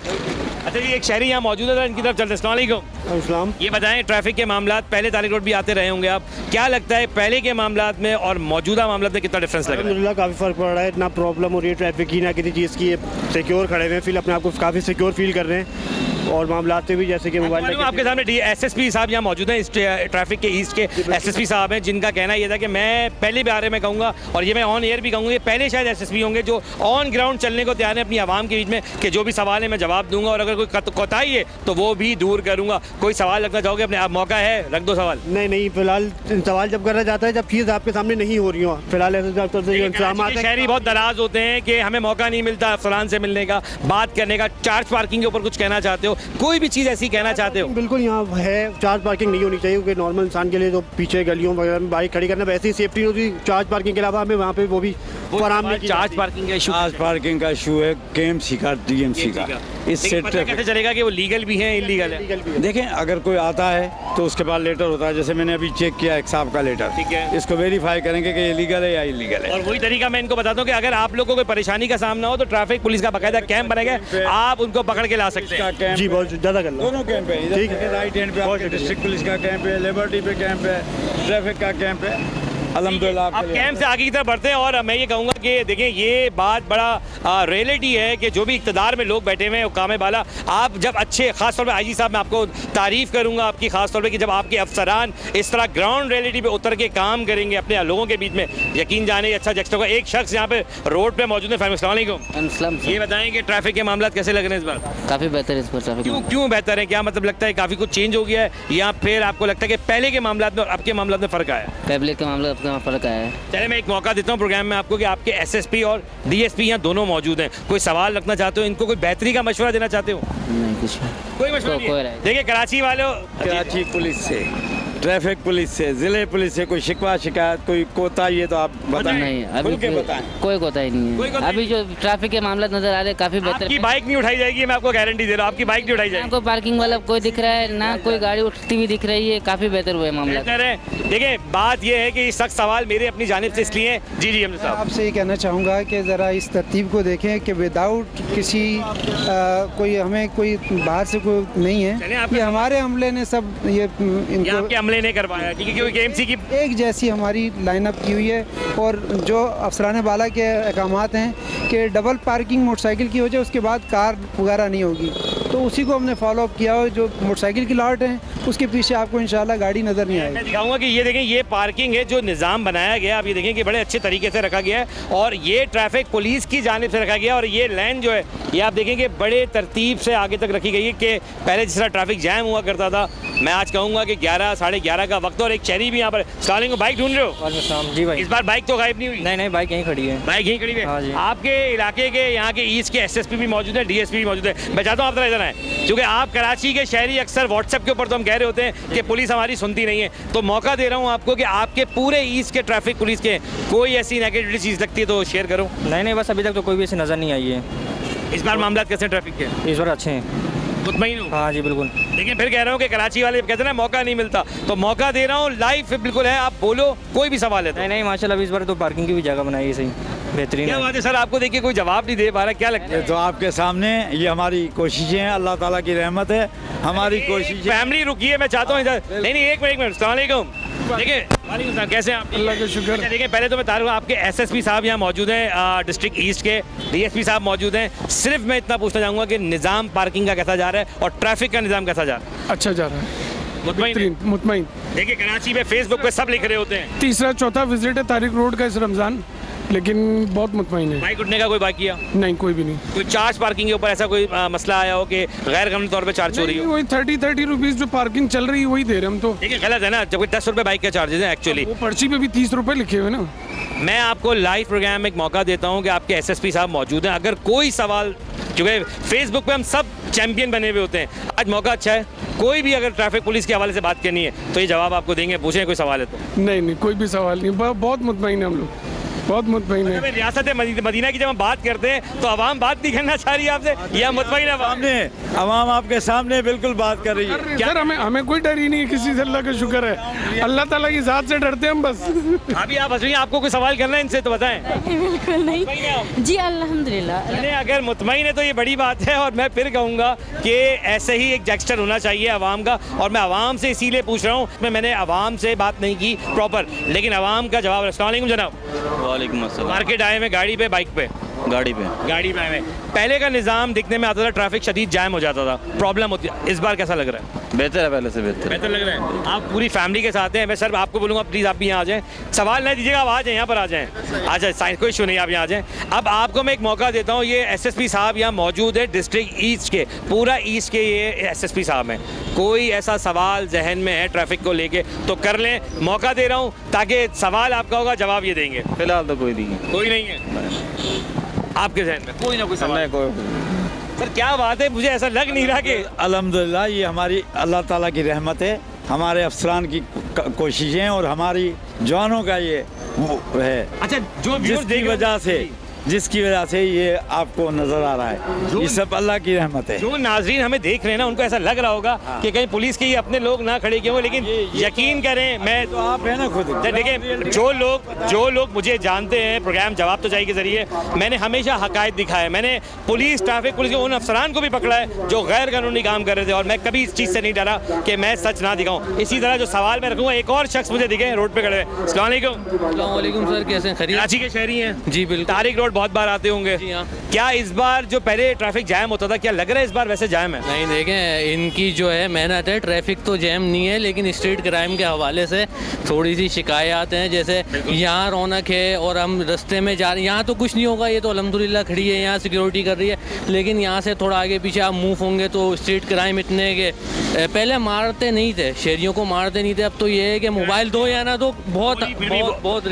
अच्छा जी, एक शहरी यहाँ मौजूद है, इनकी तरफ चलते हैं। अस्सलाम वालेकुम। ये बताएं, ट्रैफिक के मामलात पहले तालिक रोड भी आते रहे होंगे आप, क्या लगता है पहले के मामलात में और मौजूदा मामलात में कितना डिफरेंस लग रहा है? काफ़ी फ़र्क पड़ रहा है, ना प्रॉब्लम हो रही है ट्रैफिक की, ना किसी चीज़ की। सिक्योर खड़े हुए हैं, फील अपने आप को काफ़ी सिक्योर फील कर रहे हैं। और मामलात से भी जैसे कि मोबाइल आपके सामने SSP साहब यहाँ मौजूद हैं, इस ट्रैफिक के ईस्ट के SSP साहब हैं, जिनका कहना ये था कि मैं पहले बारे में कहूँगा और ये मैं ऑन एयर भी कहूँगा, पहले शायद SSP होंगे जो ऑन ग्राउंड चलने को तैयार हैं अपनी आवाम के बीच में कि जो भी सवाल है मैं जवाब दूंगा और अगर कोई कोताही है तो वो भी दूर करूँगा। कोई सवाल रखना चाहोगे अपने? आप मौका है, रख दो सवाल। नहीं, फिलहाल सवाल जब करना चाहता है जब चीज़ आपके सामने नहीं हो रही हो, फिलहाल शहरी बहुत नाराज होते हैं कि हमें मौका नहीं मिलता अफसरान से मिलने का, बात करने का। चार्ज पार्किंग के ऊपर कुछ कहना चाहते हो, कोई भी चीज़ ऐसी कहना चाहते हो? बिल्कुल, यहाँ है चार्ज पार्किंग नहीं होनी चाहिए, क्योंकि नॉर्मल इंसान के लिए जो पीछे गलियों वगैरह में बाइक खड़ी करना वैसे ही सेफ्टी होती। चार्ज पार्किंग के अलावा हमें वहाँ पे वो भी चार्ज पार्किंग का इशू है KMC का, DMC का। इससे कैसे चलेगा कि वो लीगल भी है इलीगल है? देखें, अगर कोई आता है तो उसके पास लेटर होता है, जैसे मैंने अभी चेक किया एक साहब का लेटर, ठीक है, इसको वेरीफाई करेंगे कि ये लीगल है या इलीगल है। और वही तरीका मैं इनको बताता हूँ कि अगर आप लोगों को कोई परेशानी का सामना हो तो ट्रैफिक पुलिस का बाकायदा कैंप बनाएगा, आप उनको पकड़ के ला सकते हैं। जी, बहुत ज़्यादा कर लो। दोनों कैंप है, ठीक है, राइट हैंड पे डिस्ट्रिक्ट पुलिस का कैंप है, लिबर्टी पे कैंप है, ट्रैफिक का कैंप है। अल्हम्दुलिल्लाह अब कैंप से आगे की तरफ बढ़ते हैं और मैं ये कहूँगा कि देखें, ये बात बड़ा रियलिटी है कि जो भी इक़्तिदार में लोग बैठे हुए हैं हुक्काम बाला, आप जब अच्छे, खास तौर पे IG साहब मैं आपको तारीफ़ करूँगा आपकी, खास तौर पे कि जब आपके अफसरान इस तरह ग्राउंड रियलिटी पे उतर के काम करेंगे अपने लोगों के बीच में, यकीन जाने अच्छा जेस्टर होगा। एक शख्स यहाँ पे रोड पे मौजूद है। अस्सलाम वालेकुम। ये बताएं कि ट्रैफिक के मामला कैसे लग रहे हैं इस बार? काफ़ी बेहतर है इस बार ट्रैफिक। क्यों बेहतर है? क्या मतलब लगता है काफ़ी कुछ चेंज हो गया है या फिर आपको लगता है कि पहले के मामला में और अब के मामला में फ़र्क आया? पहले के मामले में फ़र्क आया है। चलिए मैं एक मौका देता हूँ प्रोग्राम में आपको कि आपके SSP और DSP यहाँ दोनों मौजूद हैं, कोई सवाल रखना चाहते हो, इनको कोई बेहतरी का मशवरा देना चाहते हो? नहीं, कुछ कोई मशवरा नहीं। देखिए, कराची वालों, कराची पुलिस से, ट्रैफिक पुलिस से, जिले पुलिस से कोई शिकवा शिकायत, कोई कोताही है तो आप बताएं। नहीं, अभी बताएं। कोई कोताही नहीं है। अभी जो ट्रैफिक के मामला नजर आ रहे हैं काफी बेहतर। आपकी बाइक नहीं उठाई जाएगी, मैं आपको गारंटी दे रहा हूँ, आपकी बाइक नहीं उठाई जाएगी। कोई पार्किंग वाला कोई दिख रहा है ना, कोई गाड़ी उठती हुई दिख रही है, काफी बेहतर हुआ है मामला। देखिए, बात यह है कि सख्त सवाल मेरे अपनी जानिब से इसलिए। जी हमने साहब, आपसे ये कहना चाहूँगा कि ज़रा इस तरतीब को देखें कि विदाउट किसी कोई हमें कोई बाहर से कोई नहीं है, ये हमारे अमले ने सब ये इनको अमले ने करवाया, क्योंकि KMC की एक जैसी हमारी लाइनअप की हुई है और जो अफसरान बाला के अहकामात हैं कि डबल पार्किंग मोटरसाइकिल की हो जाए, उसके बाद कार वगैरह नहीं होगी, तो उसी को हमने फॉलो अप किया हो। जो मोटरसाइकिल की लॉट है उसके पीछे आपको इंशाल्लाह गाड़ी नज़र नहीं आएगी। मैं दिखाऊंगा कि ये देखें, ये पार्किंग है जो निज़ाम बनाया गया, आप ये देखें कि बड़े अच्छे तरीके से रखा गया है और ये ट्रैफिक पुलिस की जानिब से रखा गया और ये लाइन जो है ये आप देखेंगे बड़े तरतीब से आगे तक रखी गई है कि पहले जिस तरह ट्रैफिक जैम हुआ करता था, मैं आज कहूँगा कि 11 साढ़े 11 का वक्त और एक शहरी भी यहाँ पर। स्टालिंग को बाइक ढूंढ रहे हो? जी भाई। इस बार बाइक तो गायब नहीं हुई? नहीं, बाइक यहीं खड़ी है। बाइक यहीं खड़ी है? हाँ जी। आपके इलाके के यहाँ के ईस्ट के SSP भी मौजूद है, DSP भी मौजूद है। मैं चाहता हूँ आप तरह इधर आए, क्योंकि आप कराची के शहरी अक्सर व्हाट्सएप के ऊपर तो हम कह रहे होते हैं कि पुलिस हमारी सुनती नहीं है, तो मौका दे रहा हूँ आपको कि आपके पूरे ईस्ट के ट्रैफिक पुलिस के कोई ऐसी नेगेटिव चीज़ लगती है तो शेयर करो। नहीं, बस अभी तक तो कोई भी ऐसी नज़र नहीं आई है। इस बार मामला कैसे ट्रैफिक के? इस बार अच्छे हैं, मुतमईन हूँ। हाँ जी बिल्कुल। लेकिन फिर कह रहा हूँ कि कराची वाले कहते हैं ना मौका नहीं मिलता, तो मौका दे रहा हूँ, लाइव बिल्कुल है, आप बोलो, कोई भी सवाल है तो। नहीं, माशाल्लाह इस बार तो पार्किंग की भी जगह बनाई है सही। बेहतरीन क्या है। बात है सर, आपको देखिए कोई जवाब नहीं दे पा रहा, क्या लगता है? तो आपके सामने ये हमारी कोशिशें हैं, अल्लाह ताला की रहमत है, हमारी कोशिशें। फैमिली रुकिए, मैं चाहता हूँ नहीं एक मिनट, अस्सलाम वालेकुम। देखिए वालेकुम सलाम, कैसे हैं आप? अल्लाह का शुक्र। अच्छा, देखिए पहले तो मैं बता रहा हूँ, आपके एसएसपी साहब यहाँ मौजूद हैं, डिस्ट्रिक्ट ईस्ट के डीएसपी साहब मौजूद हैं। सिर्फ मैं इतना पूछना चाहूँगा कि निज़ाम पार्किंग का कैसा जा रहा है और ट्रैफिक का निज़ाम कैसा जा रहा है? अच्छा जा रहा है, मुतमईन? मुतमईन। देखिए कराची में फेसबुक पे सब लिख रहे होते हैं, तीसरा चौथा विजिट है तारिक रोड का इस रमज़ान, लेकिन बहुत मुतमईन है। बाइक उठने का कोई बाकी है? नहीं, कोई भी नहीं। कोई चार्ज पार्किंग के ऊपर ऐसा कोई मसला आया हो कि गैर कानूनी तौर पे चार्ज चोरी हो? वही 30 रुपीज़ जो पार्किंग चल रही है वही दे रहे हम तो। देखिए गलत है ना, जब कोई 10 रुपये बाइक के चार्जेस हैं एक्चुअली। वो पर्ची पे भी 30 रुपये लिखे हुए ना। मैं आपको लाइव प्रोग्राम में एक मौका देता हूं कि आपके एसएसपी साहब मौजूद हैं, अगर कोई सवाल, क्योंकि फेसबुक पे हम सब चैंपियन बने हुए होते हैं, आज मौका अच्छा है, कोई भी अगर ट्रैफिक पुलिस के हवाले से बात करनी है तो ये जवाब आपको देंगे, पूछें कोई सवाल है तो। नहीं, कोई भी सवाल नहीं, बहुत मुतमईन है हम लोग, बहुत मुतमईन है। रियासत मदीना की जब हम बात करते हैं तो आवाम बात नहीं करना चाह रही है आपसे, या मुतमईन आवाम आपके सामने बिल्कुल बात कर रही है। सर हमें कोई डर ही नहीं है किसी से, अल्लाह का शुक्र है, अल्लाह ताला की ज़ात से डरते हैं हम बस। अभी आप हंस, आपको कोई सवाल करना है इनसे तो बताएं। बिल्कुल नहीं जी, अल्हम्दुलिल्लाह। अगर मुतमईन है तो ये बड़ी बात है, और मैं फिर कहूँगा कि ऐसे ही एक जेस्चर होना चाहिए आवाम का, और मैं आवाम से इसीलिए पूछ रहा हूँ, मैंने आवाम से बात नहीं की प्रॉपर, लेकिन आवाम का जवाब। अस्सलाम वालेकुम जनाब। वालेकुम अस्सलाम। मार्केट आए में गाड़ी पे, बाइक पे? गाड़ी पे आए में। पहले का निज़ाम दिखने में आता था, ट्रैफिक शदीद जाम हो जाता था, प्रॉब्लम होती है, इस बार कैसा लग रहा है? बेहतर है, पहले से बेहतर लग रहा है। आप पूरी फैमिली के साथ हैं, मैं सर आपको बोलूँगा प्लीज़ आप भी यहाँ आ जाएँ, सवाल नहीं दीजिएगा, आप आ जाएँ, यहाँ पर आ जाएँ, आ जाए, कोई इशू नहीं, आप यहाँ आ जाएँ। अब आपको मैं एक मौका देता हूँ, ये एसएसपी साहब यहाँ मौजूद है डिस्ट्रिक्ट ईस्ट के, पूरा ईस्ट के ये एसएसपी साहब हैं, कोई ऐसा सवाल जहन में है ट्रैफिक को लेके तो कर लें, मौका दे रहा हूँ ताकि सवाल आपका होगा, जवाब ये देंगे। फिलहाल तो कोई नहीं है आपके जहन में? कोई ना कोई सवाल? सर क्या बात है, मुझे ऐसा लग नहीं रहा कि अल्हम्दुलिल्लाह ये हमारी अल्लाह ताला की रहमत है, हमारे अफसरान की कोशिशें और हमारी जवानों का ये वो है। अच्छा, जो जिसकी वजह से ये आपको नजर आ रहा है, ये सब अल्लाह की रहमत है। जो नाजरीन हमें देख रहे हैं ना, उनको ऐसा लग रहा होगा कि कहीं पुलिस के ये अपने लोग ना खड़े किए हों, लेकिन यकीन करें, मैं तो आप है ना खुद, देखिए जो लोग मुझे जानते हैं प्रोग्राम जवाब तो चाहिए के जरिए, मैंने हमेशा हकायत दिखाया, मैंने ट्रैफिक पुलिस के उन अफसरान को भी पकड़ा है जो गैर कानूनी काम कर रहे थे, और मैं कभी इस चीज़ से नहीं डरा कि मैं सच ना दिखाऊं। इसी तरह जो सवाल मैं रखूँगा, एक और शख्स मुझे दिखे रोड पे खड़े हैं। अस्सलाम वालेकुम। सर, कैसे हैं? खैरियत? कराची के शहरी हैं जी बिल्कुल। तारिक रोड बहुत बार आते होंगे जी हाँ। क्या इस बार जो पहले ट्रैफिक जैम होता था, क्या लग रहा है इस बार वैसे जैम है? नहीं, देखें इनकी जो है मेहनत है, ट्रैफिक तो जैम नहीं है, लेकिन स्ट्रीट क्राइम के हवाले से थोड़ी सी शिकायत हैं, जैसे यहाँ रौनक है और हम रास्ते में जा रहे हैं, यहाँ तो कुछ नहीं होगा, ये तो अल्हम्दुलिल्लाह खड़ी है, यहाँ सिक्योरिटी कर रही है, लेकिन यहाँ से थोड़ा आगे पीछे आप मूव होंगे तो स्ट्रीट क्राइम इतने के पहले मारते नहीं थे, शहरियों को मारते नहीं थे, अब तो ये है कि मोबाइल दो या ना दो बहुत।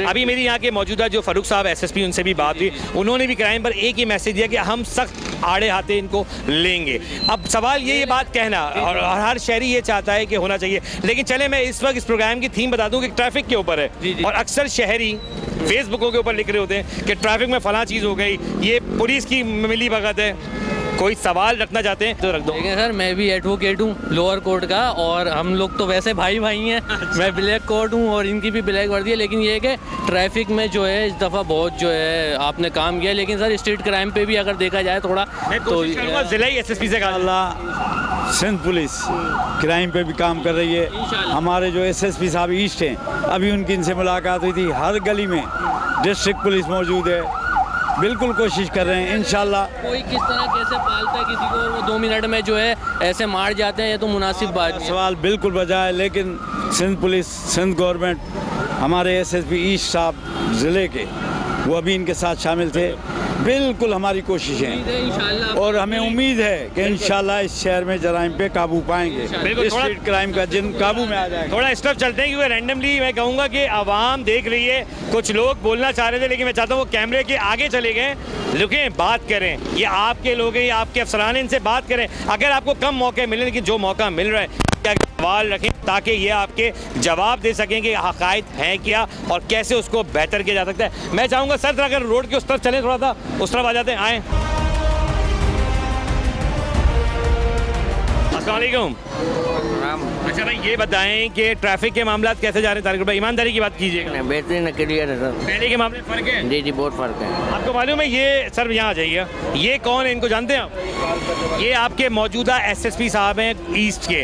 अभी मेरी यहाँ के मौजूदा जो फारूक साहब एसएसपी, उनसे भी बात हुई, उन्होंने भी क्राइम पर एक ही मैसेज दिया कि हम सख्त आड़े हाथे इनको लेंगे। अब सवाल ये बात कहना, और हर शहरी ये चाहता है कि होना चाहिए, लेकिन चले मैं इस वक्त इस प्रोग्राम की थीम बता दूं कि ट्रैफिक के ऊपर है, और अक्सर शहरी फेसबुकों के ऊपर लिख रहे होते हैं कि ट्रैफिक में फलां चीज़ हो गई, ये पुलिस की मिली भगत है। कोई सवाल रखना चाहते हैं तो रख दो। देखिए सर, मैं भी एडवोकेट हूँ लोअर कोर्ट का, और हम लोग तो वैसे भाई हैं। मैं ब्लैक कोर्ट हूँ और इनकी भी ब्लैक वर्दी है, लेकिन ये है कि ट्रैफिक में जो है इस दफ़ा बहुत जो है आपने काम किया, लेकिन सर स्ट्रीट क्राइम पे भी अगर देखा जाए थोड़ा तो जिला एसएसपी से अल्लाह सिंध पुलिस क्राइम पे भी काम कर रही है। हमारे जो एसएसपी साहब ईस्ट हैं, अभी उनकी इनसे मुलाकात हुई थी, हर गली में डिस्ट्रिक्ट पुलिस मौजूद है, बिल्कुल कोशिश कर रहे हैं इंशाल्लाह। कोई किस तरह कैसे पालता है किसी को, वो 2 मिनट में जो है ऐसे मार जाते हैं, ये तो मुनासिब बात है। सवाल बिल्कुल बजा है, लेकिन सिंध पुलिस, सिंध गवर्नमेंट, हमारे एसएसपी ईस्ट साहब ज़िले के, वो अभी इनके साथ शामिल थे, बिल्कुल हमारी कोशिशें, और हमें उम्मीद है कि इंशाल्लाह इस शहर में जराइम पे काबू पाएंगे, स्ट्रीट क्राइम का जिन काबू में आ जाएगा। थोड़ा स्टेप चलते हैं, क्योंकि रैंडमली मैं कहूँगा कि आवाम देख रही है, कुछ लोग बोलना चाह रहे थे, लेकिन मैं चाहता हूँ वो कैमरे के आगे चले गए, रुकें, बात करें, ये आपके लोग हैं, ये आपके अफसरान, इनसे बात करें। अगर आपको कम मौके मिले, लेकिन जो मौका मिल रहा है, सवाल रखें ताकि ये आपके जवाब दे सकें कि हक़ाइक़ हैं क्या और कैसे उसको बेहतर किया जा सकता है। मैं चाहूँगा सर अगर रोड के उस तरफ चलें, थोड़ा सा उस तरफ आ जाते हैं, आएँ। अस्सलाम वालेकुम। अच्छा भाई ये बताएं कि ट्रैफिक के मामला कैसे जा रहे हैं तारिक भाई, ईमानदारी की बात कीजिएगा। बेहतरीन क्लियर है सर। पहले के मामले फर्क है? जी जी बहुत फ़र्क है। आपको मालूम है ये सर यहाँ आ जाइए, ये कौन है, इनको जानते हैं आप? ये आपके मौजूदा एसएसपी साहब हैं ईस्ट के,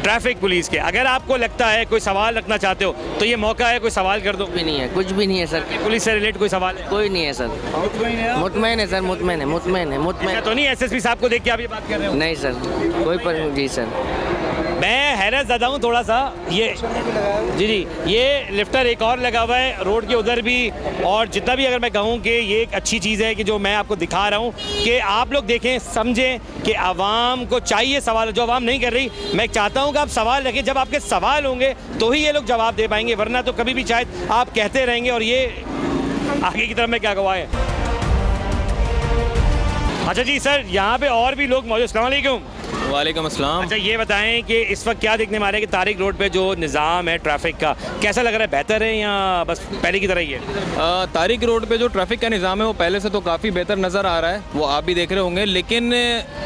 ट्रैफिक पुलिस के। अगर आपको लगता है कोई सवाल रखना चाहते हो तो ये मौका है, कोई सवाल कर दो। भी नहीं है, कुछ भी नहीं है सर। पुलिस से रिलेटेड कोई सवाल है? कोई नहीं है सर। मुतमईन है सर, मुतमईन है, मुतमईन है, मुतमईन। तो नहीं एसएसपी साहब को देख के आप ये बात कर रहे हो? नहीं सर, कोई पर। जी सर मैं हैरत ज़्यादा हूँ थोड़ा सा। ये जी ये लिफ्टर एक और लगा हुआ है रोड के उधर भी, और जितना भी अगर मैं कहूँ कि ये एक अच्छी चीज़ है कि जो मैं आपको दिखा रहा हूँ कि आप लोग देखें समझें कि आवाम को चाहिए सवाल, जो आवाम नहीं कर रही। मैं चाहता हूँ कि आप सवाल रखें, जब आपके सवाल होंगे तो ही ये लोग जवाब दे पाएंगे, वरना तो कभी भी शायद आप कहते रहेंगे और ये आगे की तरफ में क्या गवाह है। अच्छा जी सर, यहाँ पे और भी लोग मौजूद। अस्सलाम वालेकुम। वालेकुम अस्सलाम। अच्छा ये बताएं कि इस वक्त क्या देखने में आ रहा है कि तारिक रोड पे जो निज़ाम है ट्रैफिक का, कैसा लग रहा है, बेहतर है या बस पहले की तरह ही है? तारिक रोड पे जो ट्रैफिक का निज़ाम है वो पहले से तो काफ़ी बेहतर नज़र आ रहा है, वो आप भी देख रहे होंगे। लेकिन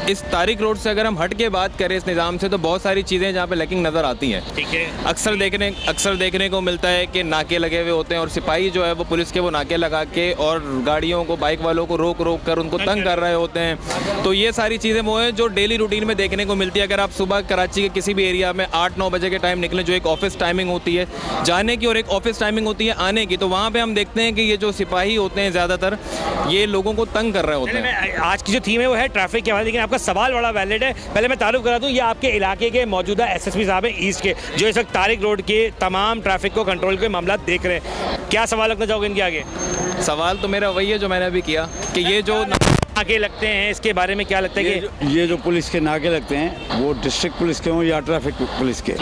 इस तारिक रोड से अगर हम हट के बात करें इस निज़ाम से, तो बहुत सारी चीज़ें जहाँ पे लैकिंग नज़र आती हैं। ठीक है। अक्सर देखने को मिलता है कि नाके लगे हुए होते हैं और सिपाही जो है वो पुलिस के वो नाके लगा के और गाड़ियों को, बाइक वालों को रोक रोक कर उनको तंग कर रहे होते हैं। तो ये सारी चीज़ें वो हैं जो डेली रूटीन में देखने को मिलती है। अगर आप सुबह कराची के किसी भी एरिया में 8-9 बजे के टाइम निकलें, जो एक ऑफिस टाइमिंग होती है जाने की और एक ऑफिस टाइमिंग होती है आने की, तो वहाँ पे हम देखते हैं कि ये जो सिपाही होते हैं ज़्यादातर ये लोगों को तंग कर रहे होते हैं। आज की जो थीम है वो है ट्रैफिक के हवाले, लेकिन आपका सवाल बड़ा वैलिड है। पहले मैं तारुफ करा दूँ, ये आपके इलाके के मौजूदा एसएसपी साहब हैं ईस्ट के, जो इस वक्त तारिक रोड के तमाम ट्रैफिक को कंट्रोल के मामला देख रहे हैं। क्या सवाल रखना चाहोगे इनके आगे? सवाल तो मेरा वही है जो मैंने अभी किया कि ये जो नाके लगते हैं इसके बारे में क्या लगता है कि ये जो पुलिस के नाके लगते हैं वो डिस्ट्रिक्ट पुलिस के हों या ट्रैफिक पुलिस के,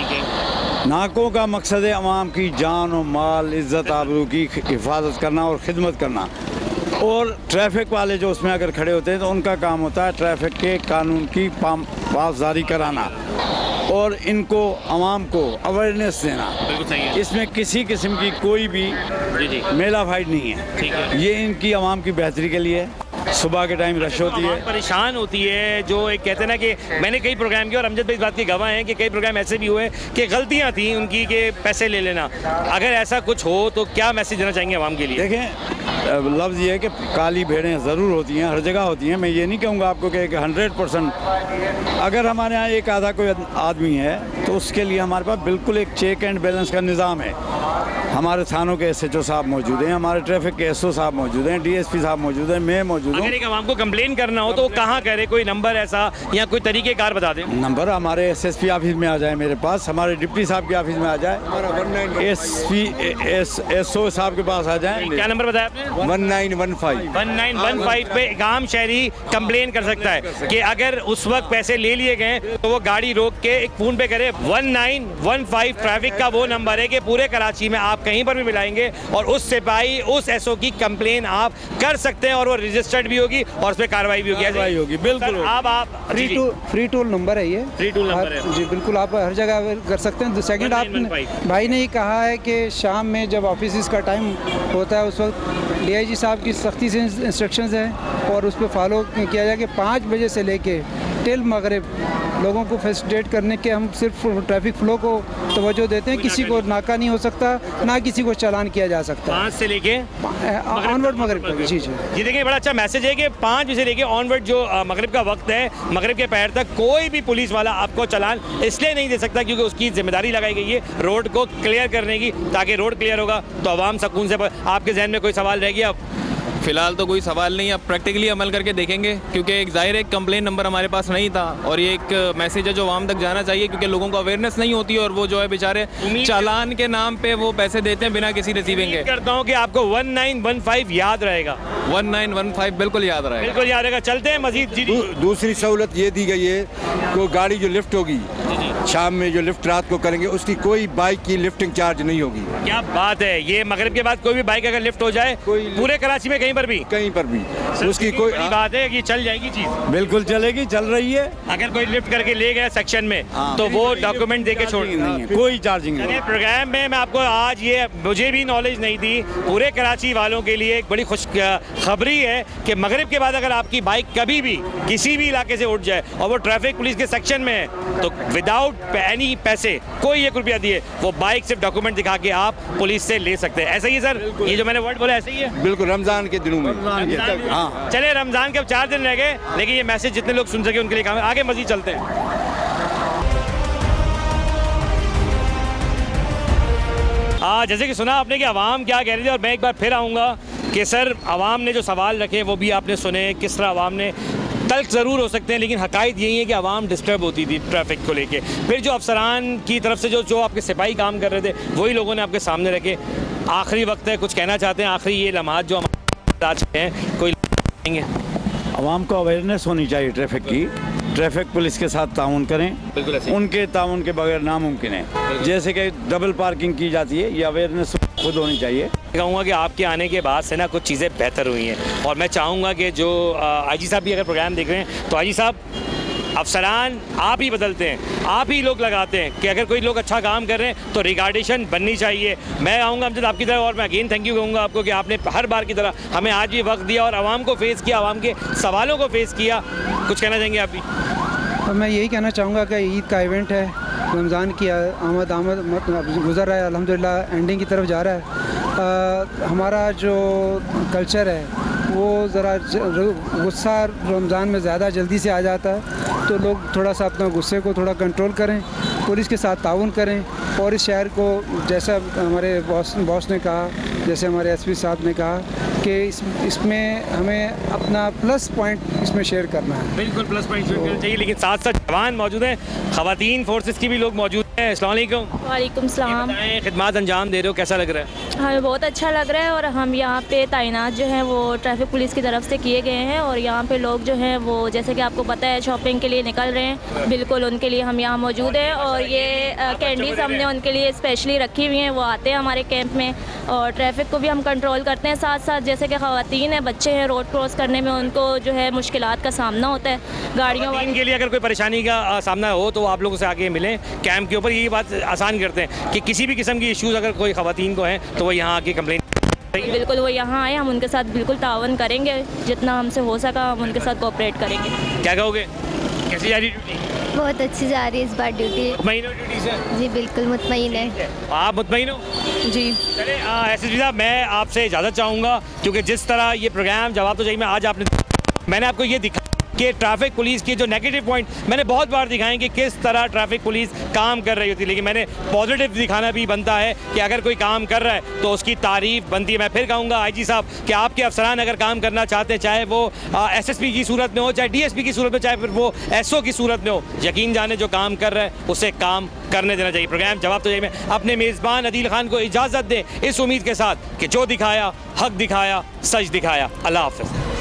नाकों का मकसद है अवाम की जान और माल, इज़्ज़त आबरू की हिफाजत करना और ख़िदमत करना। और ट्रैफिक वाले जो उसमें अगर खड़े होते हैं तो उनका काम होता है ट्रैफिक के कानून की पासदारी कराना और इनको आवाम को अवेयरनेस देना। इसमें किसी किस्म की कोई भी मेलाफाइड नहीं है। ये इनकी आवाम की बेहतरी के लिए सुबह के टाइम रश होती है, परेशान होती है। जो एक कहते हैं ना कि मैंने कई प्रोग्राम किए और अमजद भाई इस बात के गवाह हैं कि कई प्रोग्राम ऐसे भी हुए कि गलतियां थी उनकी कि पैसे ले लेना। अगर ऐसा कुछ हो तो क्या मैसेज देना चाहेंगे आवाम के लिए? देखें लफ्ज़ ये है कि काली भेड़ें ज़रूर होती हैं, हर जगह होती हैं। मैं ये नहीं कहूँगा आपको कि 100%। अगर हमारे यहाँ एक आधा कोई आदमी है तो उसके लिए हमारे पास बिल्कुल एक चेक एंड बैलेंस का निज़ाम है। हमारे थानों के एसएचओ साहब मौजूद हैं, हमारे ट्रैफिक के एसओ साहब मौजूद हैं, डीएसपी साहब मौजूद हैं, मैं मौजूद हूँ। अगर एक आवाम को कंप्लेन करना हो तो वो कहाँ करे? कोई नंबर ऐसा या कोई तरीक़ेकार बता दें। नंबर हमारे एसएसपी ऑफिस में आ जाए, मेरे पास, हमारे डिप्टी साहब के ऑफिस में आ जाए, एसओ साहब के पास आ जाए। क्या नंबर बताया आपने? 1915 पे एक आम शहरी कंप्लेन कर सकता है कि अगर उस वक्त पैसे ले लिए गए तो वो गाड़ी रोक के एक फ़ोन पे करे। 1915 ट्रैफिक का वो नंबर है कि पूरे कराची में आप कहीं पर भी मिलाएंगे और उस सिपाही, उस एसओ की कंप्लेन आप कर सकते हैं और वो रजिस्टर्ड भी होगी और उस पर कार्रवाई भी होगी। बिल्कुल। अब आप फ्री टूल नंबर है, ये फ्री टूल नंबर है जी, बिल्कुल आप हर जगह कर सकते हैं। सेकंड आपने भाई ने ही कहा है कि शाम में जब ऑफिस का टाइम होता है उस वक्त डीआईजी साहब की सख्ती से इंस्ट्रक्शंस हैं और उस पर फॉलो किया जाए कि 5 बजे से लेके टिल मगरिब लोगों को फैसिलिटेट करने के हम सिर्फ ट्रैफिक फ्लो को तवज्जो देते हैं। किसी को नाका नहीं हो सकता, ना किसी को चालान किया जा सकता। 5 से लेके ऑनवर्ड मगरिब तक। जी जी, ये देखिए बड़ा अच्छा मैसेज है कि 5 बजे से लेके ऑनवर्ड जो मगरिब का वक्त है, मगरिब के पहर तक कोई भी पुलिस वाला आपको चालान इसलिए नहीं दे सकता क्योंकि उसकी जिम्मेदारी लगाई गई है रोड को क्लियर करने की, ताकि रोड क्लियर होगा तो आवाम सुकून से। आपके जहन में कोई सवाल रह गया? फ़िलहाल तो कोई सवाल नहीं, अब प्रैक्टिकली अमल करके देखेंगे क्योंकि एक ज़ाहिर एक कंप्लेन नंबर हमारे पास नहीं था और ये एक मैसेज है जो आवाम तक जाना चाहिए क्योंकि लोगों को अवेयरनेस नहीं होती और वो जो है बेचारे चालान के नाम पे वो पैसे देते हैं बिना किसी रिसीविंग के। करता हूँ कि आपको 1915 याद रहेगा। 1915 बिल्कुल याद रहेगा, बिल्कुल याद रहेगा। चलते हैं मजीद। दूसरी सहूलत ये दी गई है कि गाड़ी जो लिफ्ट होगी शाम में, जो लिफ्ट रात को करेंगे, उसकी कोई बाइक की लिफ्टिंग चार्ज नहीं होगी। क्या बात है! ये मगरिब के बाद कोई भी बाइक अगर लिफ्ट हो जाए पूरे कराची में कहीं पर भी उसकी कोई बड़ी बात है कि चल जाएगी चीज। बिल्कुल चलेगी, चल रही है। अगर कोई लिफ्ट करके ले गया सेक्शन में तो वो डॉक्यूमेंट देके छोड़ नहीं है, कोई चार्जिंग नहीं। प्रोग्राम में मैं आपको आज, ये मुझे भी नॉलेज नहीं थी, पूरे कराची वालों के लिए एक बड़ी खुश खबरी है कि मगरिब के बाद अगर आपकी बाइक कभी भी किसी भी इलाके से उठ जाए और वो ट्रैफिक पुलिस के सेक्शन में है तो विदाउट विदाउट एनी पैसे, कोई 1 रुपया दिए, वो बाइक सिर्फ डॉक्यूमेंट दिखा के आप पुलिस से ले सकते हैं। ऐसा ही है सर, ये जो मैंने वर्ड बोला ऐसा ही है? बिल्कुल, रमज़ान के दिनों में। हाँ, चले रमज़ान के अब 4 दिन रह गए, लेकिन ये मैसेज जितने लोग सुन सके उनके लिए काम है। आगे मज़ीद चलते हैं। जैसे कि सुना आपने कि आवाम क्या कह रही थी, और मैं एक बार फिर आऊँगा कि सर आवाम ने जो सवाल रखे वो भी आपने सुने, किस तरह आवाम ने तल्ख ज़रूर हो सकते हैं, लेकिन हक़ाइक़ यही है कि आवाम डिस्टर्ब होती थी ट्रैफिक को लेके। फिर जो अफसरान की तरफ से जो आपके सिपाही काम कर रहे थे वही लोगों ने आपके सामने रखे। आखिरी वक्त है, कुछ कहना चाहते हैं? आखिरी ये लम्हात जो हमारे आज हैं, कोई आवाम को अवेयरनेस होनी चाहिए ट्रैफिक की। ट्रैफिक पुलिस के साथ ताउन करें, बिल्कुल ऐसे। उनके ताउन के बगैर नामुमकिन है। जैसे कि डबल पार्किंग की जाती है, ये अवेयरनेस खुद होनी चाहिए। कहूँगा कि आपके आने के बाद से ना कुछ चीज़ें बेहतर हुई हैं, और मैं चाहूँगा कि जो आईजी साहब भी अगर प्रोग्राम देख रहे हैं तो आईजी साहब, अफसरान आप ही बदलते हैं, आप ही लोग लगाते हैं कि अगर कोई लोग अच्छा काम कर रहे हैं तो रिगार्डेशन बननी चाहिए। मैं आऊँगा अमजद आपकी तरफ, और मैं अगेन थैंक यू कहूँगा आपको कि आपने हर बार की तरह हमें आज भी वक्त दिया और आवाम को फेस किया, आवाम के सवालों को फेस किया। कुछ कहना चाहेंगे आप भी? तो मैं यही कहना चाहूँगा कि ईद का इवेंट है, रमज़ान की आमद गुज़र रहा है, अल्हम्दुलिल्लाह एंडिंग की तरफ जा रहा है। हमारा जो कल्चर है वो ज़रा गुस्सा रमज़ान में ज़्यादा जल्दी से आ जाता है, तो लोग थोड़ा सा अपना गुस्से को थोड़ा कंट्रोल करें, पुलिस के साथ ताउन करें, और इस शहर को जैसा हमारे बॉस ने कहा, जैसे हमारे एसपी साहब ने कहा कि इसमें हमें अपना प्लस पॉइंट इसमें शेयर करना है। बिल्कुल प्लस पॉइंट शेयर करना चाहिए, लेकिन साथ साथ जवान मौजूद हैं, ख़वातीन फोर्सेस की भी लोग मौजूद हैं। अस्सलाम वालेकुम। वालेकुम सलाम। खिदमत अंजाम दे रहे हो, कैसा लग रहा है? हमें बहुत अच्छा लग रहा है, और हम यहाँ पे तैनात जो हैं वो ट्रैफिक पुलिस की तरफ से किए गए हैं, और यहाँ पे लोग जो हैं वो जैसे कि आपको पता है शॉपिंग के लिए निकल रहे हैं, बिल्कुल उनके लिए हम यहाँ मौजूद हैं, और ये कैंडीज़ हमने उनके लिए स्पेशली रखी हुई हैं, वो आते हैं हमारे कैंप में, और ट्रैफिक को भी हम कंट्रोल करते हैं। साथ साथ जैसे कि ख़वातीन हैं, बच्चे हैं, रोड क्रॉस करने में उनको जो है मुश्किलात का सामना होता है, गाड़ियों के लिए अगर कोई परेशानी का सामना हो तो आप लोगों से आके मिलें कैंप के ऊपर। ये बात आसान करते हैं कि किसी भी किस्म की इश्यूज़ अगर कोई ख़वातीन को हैं तो वो यहाँ आके कंप्लेंट, बिल्कुल वो यहाँ आए, हम उनके साथ बिल्कुल तावन करेंगे, जितना हमसे हो सका हम उनके साथ कोऑपरेट करेंगे। क्या कहोगे, कैसी जा रही ड्यूटी? बहुत अच्छी जा रही है इस बार ड्यूटी। मुतमईन हो ड्यूटी से? जी बिल्कुल मुतमईन है। आप मुतमईन हो? जी। चले एसएसपी साहब, मैं आपसे इजाज़त चाहूँगा, क्योंकि जिस तरह ये प्रोग्राम जवाब तो चाहिए में आज मैंने आपको ये दिखा कि ट्रैफिक पुलिस के जो नेगेटिव पॉइंट मैंने बहुत बार दिखाए कि किस तरह ट्रैफिक पुलिस काम कर रही होती है, लेकिन मैंने पॉजिटिव दिखाना भी बनता है कि अगर कोई काम कर रहा है तो उसकी तारीफ बनती है। मैं फिर कहूँगा आईजी साहब कि आपके अफसरान अगर काम करना चाहते हैं, चाहे वो एसएसपी की सूरत में हो, चाहे डीएसपी की सूरत में, चाहे फिर वो एसओ की सूरत में हो, यकीन जाने जो काम कर रहा है उसे काम करने देना चाहिए। प्रोग्राम जवाब तो चाहिए में अपने मेज़बान अदील खान को इजाज़त दें, इस उम्मीद के साथ कि जो दिखाया हक दिखाया, सच दिखाया। अल्लाह हाफ़िज़।